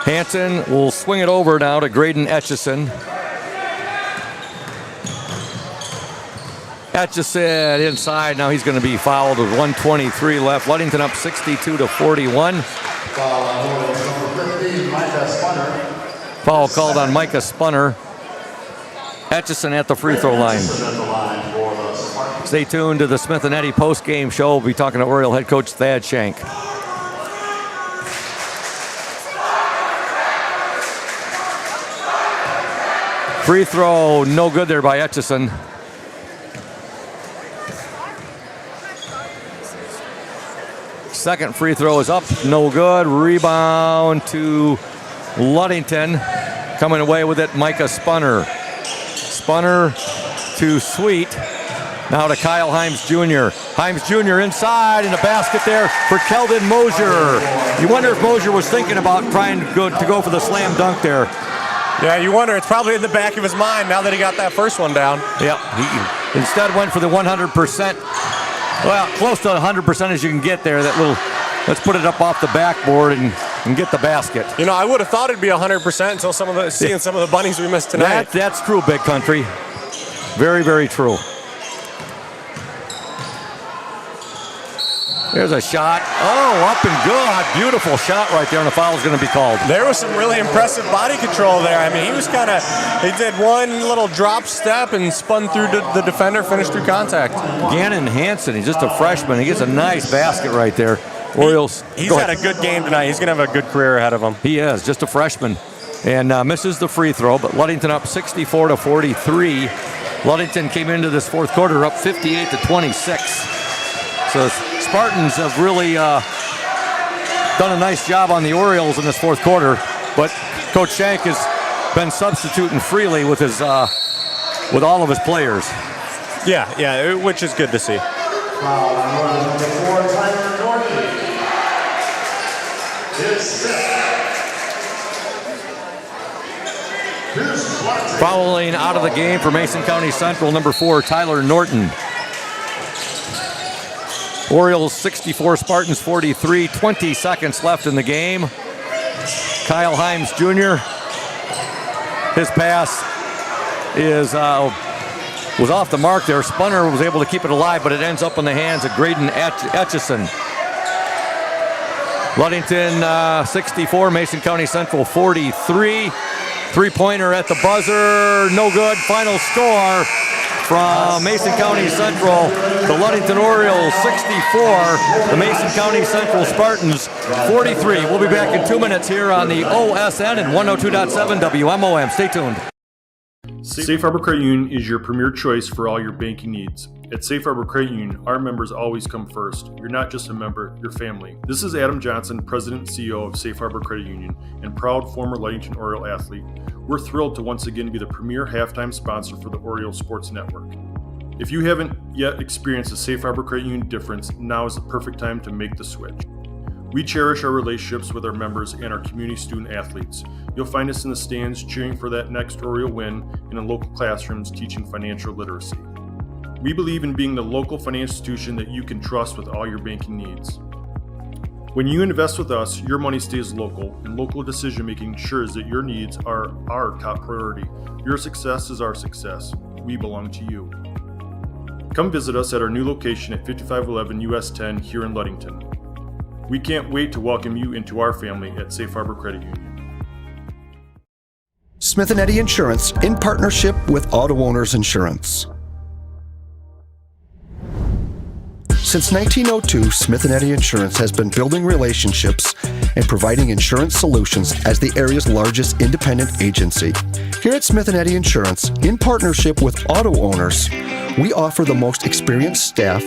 Hansen will swing it over now to Graydon Etchison. Etchison inside. Now he's going to be fouled with 1:23 left. Ludington up 62-41. Foul called on Micah Spunner. Etchison at the free throw line. Stay tuned to the Smith & Eddy post-game show. We'll be talking to Oriole head coach Thad Shank. Free throw, no good there by Etchison. Second free throw is up, no good. Rebound to Ludington. Coming away with it, Micah Spunner. Spunner to Sweet. Now to Kyle Himes Jr. Himes Jr. inside in the basket there for Keldon Mosier. You wonder if Mosier was thinking about trying to go for the slam dunk there. Yeah, you wonder. It's probably in the back of his mind now that he got that first one down. Yep. He instead went for the 100%. Well, close to 100% as you can get there. That little, let's put it up off the backboard and get the basket. You know, I would have thought it'd be 100% until seeing some of the bunnies we missed tonight. That's true, Big Country. Very, very true. There's a shot. Oh, up and good. Beautiful shot right there, and a foul is going to be called. There was some really impressive body control there. I mean, he did one little drop step and spun through the defender, finished through contact. Gannon Hansen, he's just a freshman. He gets a nice basket right there. Orioles. He's had a good game tonight. He's going to have a good career ahead of him. He is, just a freshman. And misses the free throw, but Ludington up 64-43. Ludington came into this fourth quarter up 58-26. So Spartans have really done a nice job on the Orioles in this fourth quarter, but Coach Shank has been substituting freely with his with all of his players. Yeah, which is good to see. Fouling out of the game for Mason County Central, number 4, Tyler Norton. Orioles 64, Spartans 43, 20 seconds left in the game. Kyle Himes Jr., his pass was off the mark there. Spunner was able to keep it alive, but it ends up in the hands of Graydon Etchison. Ludington 64, Mason County Central 43. Three-pointer at the buzzer, no good. Final score from Mason County Central, the Ludington Orioles 64, the Mason County Central Spartans 43. We'll be back in 2 minutes here on the OSN and 102.7 WMOM. Stay tuned. Safe Harbor Credit Union is your premier choice for all your banking needs. At Safe Harbor Credit Union, our members always come first. You're not just a member, you're family. This is Adam Johnson, President and CEO of Safe Harbor Credit Union and proud former Ludington Oriole athlete. We're thrilled to once again be the premier halftime sponsor for the Orioles Sports Network. If you haven't yet experienced the Safe Harbor Credit Union difference, now is the perfect time to make the switch. We cherish our relationships with our members and our community student athletes. You'll find us in the stands cheering for that next Oriole win and in local classrooms teaching financial literacy. We believe in being the local financial institution that you can trust with all your banking needs. When you invest with us, your money stays local, and local decision-making ensures that your needs are our top priority. Your success is our success. We belong to you. Come visit us at our new location at 5511 US 10 here in Ludington. We can't wait to welcome you into our family at Safe Harbor Credit Union. Smith & Eddy Insurance in partnership with Auto Owners Insurance. Since 1902, Smith & Eddy Insurance has been building relationships and providing insurance solutions as the area's largest independent agency. Here at Smith & Eddy Insurance, in partnership with Auto Owners, we offer the most experienced staff,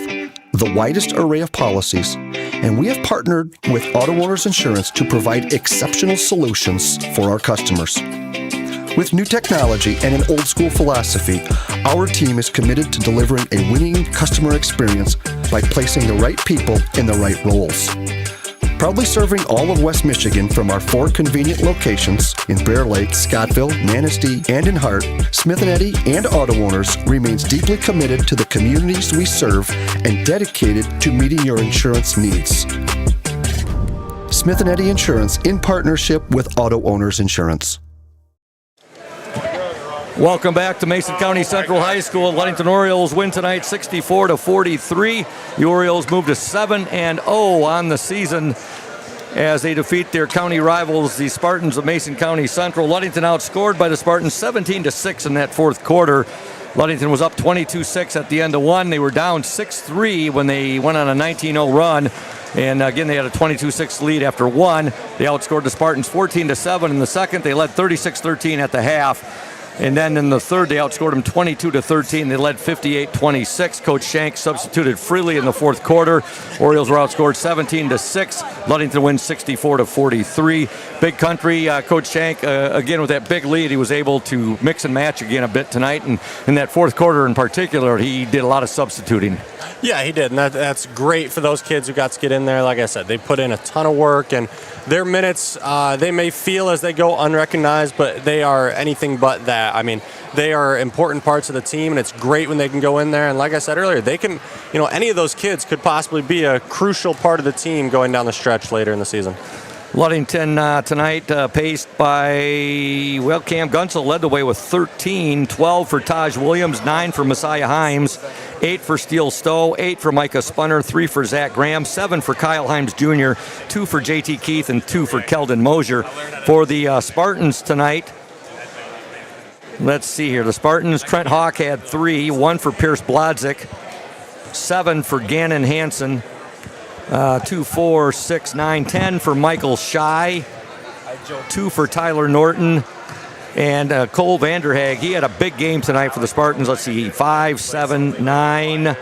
the widest array of policies, and we have partnered with Auto Owners Insurance to provide exceptional solutions for our customers. With new technology and an old-school philosophy, our team is committed to delivering a winning customer experience by placing the right people in the right roles. Proudly serving all of West Michigan from our 4 convenient locations in Bear Lake, Scottville, Manistee, and in Hart, Smith & Eddy and Auto Owners remains deeply committed to the communities we serve and dedicated to meeting your insurance needs. Smith & Eddy Insurance in partnership with Auto Owners Insurance. Welcome back to Mason County Central High School. Ludington Orioles win tonight 64-43. The Orioles move to 7-0 on the season as they defeat their county rivals, the Spartans of Mason County Central. Ludington outscored by the Spartans 17-6 in that fourth quarter. Ludington was up 22-6 at the end of one. They were down 6-3 when they went on a 19-0 run. And again, they had a 22-6 lead after one. They outscored the Spartans 14-7 in the second. They led 36-13 at the half. And then in the third, they outscored them 22-13. They led 58-26. Coach Shank substituted freely in the fourth quarter. Orioles were outscored 17-6. Ludington wins 64-43. Big Country, Coach Shank, again with that big lead, he was able to mix and match again a bit tonight. And in that fourth quarter in particular, he did a lot of substituting. Yeah, he did, and that's great for those kids who got to get in there. Like I said, they put in a ton of work, and their minutes, they may feel as they go unrecognized, but they are anything but that. I mean, they are important parts of the team, and it's great when they can go in there. And like I said earlier, they can, any of those kids could possibly be a crucial part of the team going down the stretch later in the season. Ludington tonight paced by, Cam Gunsel led the way with 13, 12 for Taj Williams, 9 for Messiah Himes, 8 for Steele Stowe, 8 for Micah Spunner, 3 for Zach Graham, 7 for Kyle Himes Jr., 2 for JT Keith, and 2 for Keldon Mosier. For the Spartans tonight, let's see here. The Spartans, Trent Hawk had 3, 1 for Pierce Blodzik, 7 for Gannon Hansen, 2, 4, 6, 9, 10 for Michael Shy, 2 for Tyler Norton, and Cole Vanderhaeg. He had a big game tonight for the Spartans. Let's see, 5, 7, 9,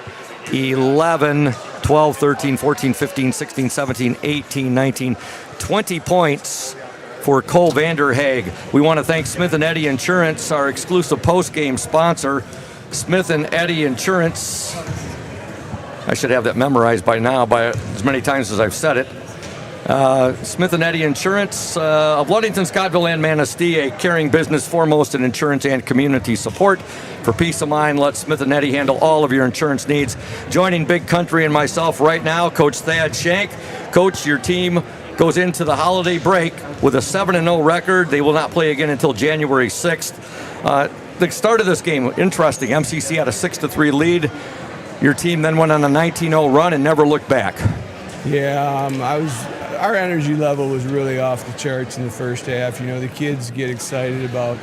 11, 12, 13, 14, 15, 16, 17, 18, 19, 20 points for Cole Vanderhaeg. We want to thank Smith & Eddy Insurance, our exclusive post-game sponsor. Smith & Eddy Insurance, I should have that memorized by now, by as many times as I've said it. Smith & Eddy Insurance of Ludington, Scottville, and Manistee, a caring business foremost in insurance and community support. For peace of mind, let Smith & Eddy handle all of your insurance needs. Joining Big Country and myself right now, Coach Thad Shank. Coach, your team goes into the holiday break with a 7-0 record. They will not play again until January 6th. The start of this game, interesting. MCC had a 6-3 lead. Your team then went on a 19-0 run and never looked back. Yeah, our energy level was really off the charts in the first half. The kids get excited about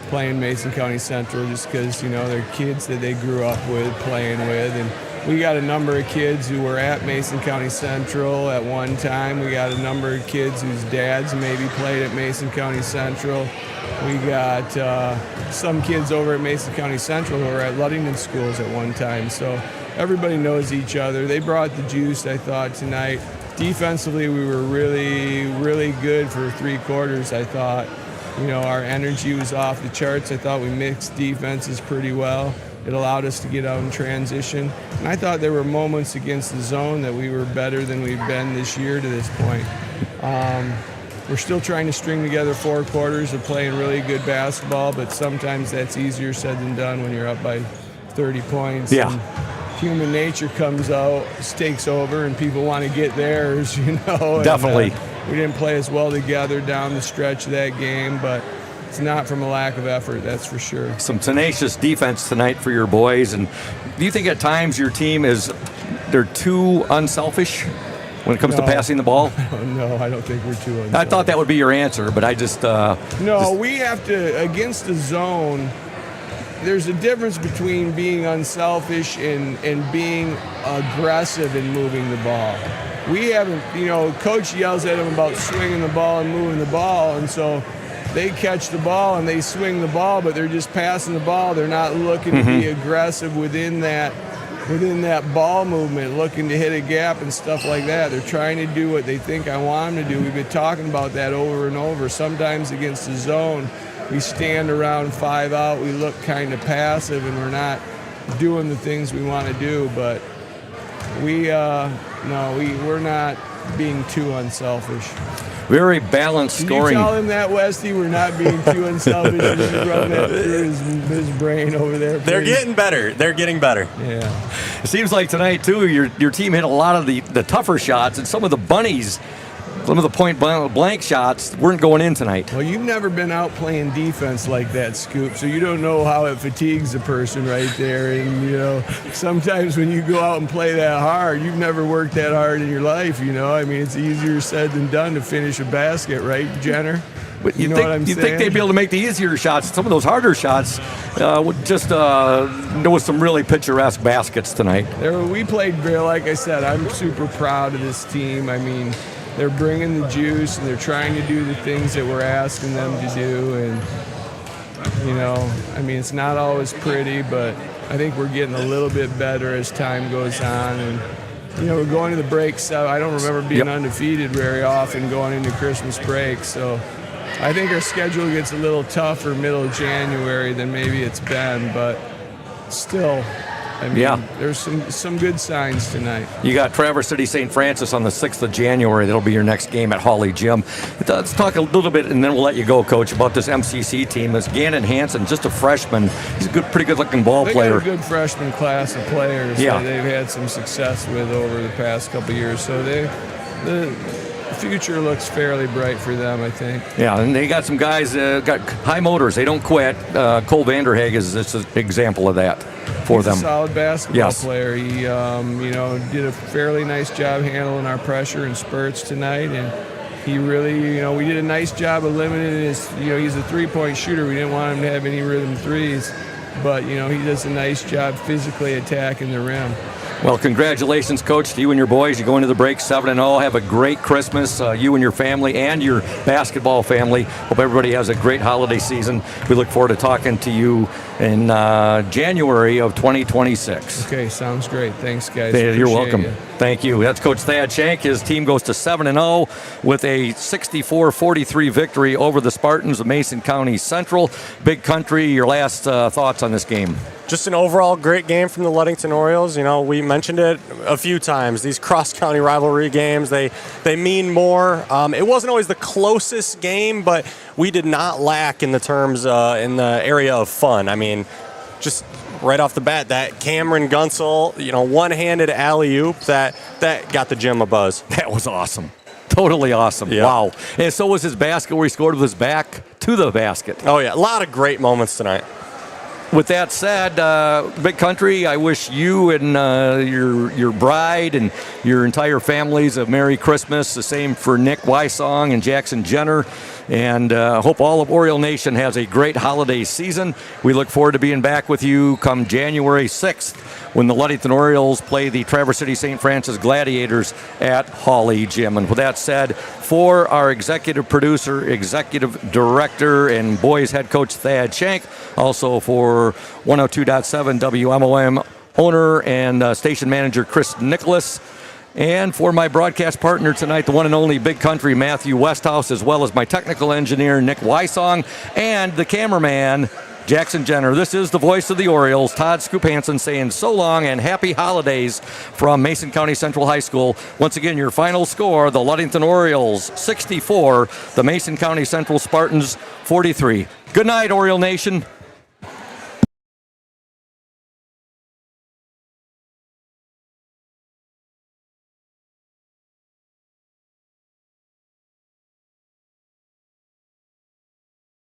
playing Mason County Central just because, they're kids that they grew up with, playing with. And we got a number of kids who were at Mason County Central at one time. We got a number of kids whose dads maybe played at Mason County Central. We got some kids over at Mason County Central who were at Ludington schools at one time. So everybody knows each other. They brought the juice, I thought, tonight. Defensively, we were really, really good for 3 quarters, I thought. Our energy was off the charts. I thought we mixed defenses pretty well. It allowed us to get out in transition. And I thought there were moments against the zone that we were better than we've been this year to this point. We're still trying to string together 4 quarters of playing really good basketball, but sometimes that's easier said than done when you're up by 30 points. Yeah. And human nature comes out, takes over, and people want to get theirs, Definitely. And, we didn't play as well together down the stretch of that game, but it's not from a lack of effort, that's for sure. Some tenacious defense tonight for your boys. And do you think at times your team they're too unselfish when it comes to passing the ball? No, I don't think we're too unselfish. I thought that would be your answer, but I just... we have to, against the zone, there's a difference between being unselfish and being aggressive in moving the ball. We haven't, Coach yells at them about swinging the ball and moving the ball, and so they catch the ball and they swing the ball, but they're just passing the ball. They're not looking to be aggressive within that ball movement, looking to hit a gap and stuff like that. They're trying to do what they think I want them to do. We've been talking about that over and over. Sometimes against the zone, we stand around 5 out, we look kind of passive, and we're not doing the things we want to do. But we're not being too unselfish. Very balanced scoring. Can you tell him that, Westy? We're not being too unselfish. Run that through his brain over there. They're getting better. They're getting better. Yeah. It seems like tonight, too, your team hit a lot of the tougher shots, and some of the bunnies, some of the point blank shots weren't going in tonight. Well, you've never been out playing defense like that, Scoop, so you don't know how it fatigues a person right there. And, sometimes when you go out and play that hard, you've never worked that hard in your life, it's easier said than done to finish a basket, right, Jenner? But you know what I'm saying? Think they'd be able to make the easier shots. Some of those harder shots, there was some really picturesque baskets tonight. We played great. Like I said, I'm super proud of this team. They're bringing the juice, and they're trying to do the things that we're asking them to do, and You know, I mean, it's not always pretty, but I think we're getting a little bit better as time goes on. And, you know, we're going to the break, so I don't remember being undefeated very often going into Christmas break. So I think our schedule gets a little tougher middle of January than maybe it's been, but still, I mean, there's some good signs tonight. You got Traverse City St. Francis on the 6th of January. That'll be your next game at Holly Gym. Let's talk a little bit, and then we'll let you go, Coach, about this MCC team. It's Gannon Hansen, just a freshman. He's a pretty good-looking ball player. They got a good freshman class of players that they've had some success with over the past couple of years. So the future looks fairly bright for them, I think. Yeah, and they got some guys got high motors. They don't quit. Cole Vanderhaeg is just an example of that for them. He's a solid basketball player. He, you know, did a fairly nice job handling our pressure and spurts tonight, and he really, you know, we did a nice job of limiting his, you know, he's a three-point shooter. We didn't want him to have any rhythm threes, but, you know, he does a nice job physically attacking the rim. Well, congratulations, Coach, to you and your boys. You go into the break 7-0. Have a great Christmas, you and your family and your basketball family. Hope everybody has a great holiday season. We look forward to talking to you in January of 2026. Okay, sounds great. Thanks, guys. You're welcome. Thank you. That's Coach Thad Shank. His team goes to 7-0 with a 64-43 victory over the Spartans of Mason County Central. Big Country, your last thoughts on this game? Just an overall great game from the Ludington Orioles. You know, we mentioned it a few times. These cross-county rivalry games, they mean more. It wasn't always the closest game, but we did not lack in the terms in the area of fun. I mean, just right off the bat, that Cameron Gunsel, you know, one-handed alley-oop, that got the gym a buzz. That was awesome. Totally awesome. Yep. Wow. And so was his basket where he scored with his back to the basket. Oh, yeah. A lot of great moments tonight. With that said, Big Country, I wish you and your bride and your entire families a Merry Christmas. The same for Nick Wysong and Jackson Jenner. And hope all of Oriole Nation has a great holiday season. We look forward to being back with you come January 6th when the Ludington Orioles play the Traverse City St. Francis Gladiators at Holly Gym. And with that said, for our executive producer, executive director, and boys head coach Thad Shank, also for 102.7 WMOM owner and station manager Chris Nicholas, and for my broadcast partner tonight, the one and only Big Country Matthew Westhouse, as well as my technical engineer Nick Wysong, and the cameraman Jackson Jenner. This is the voice of the Orioles, Todd Scoop Hansen, saying so long and happy holidays from Mason County Central High School. Once again, your final score, the Ludington Orioles 64, the Mason County Central Spartans 43. Good night, Oriole Nation.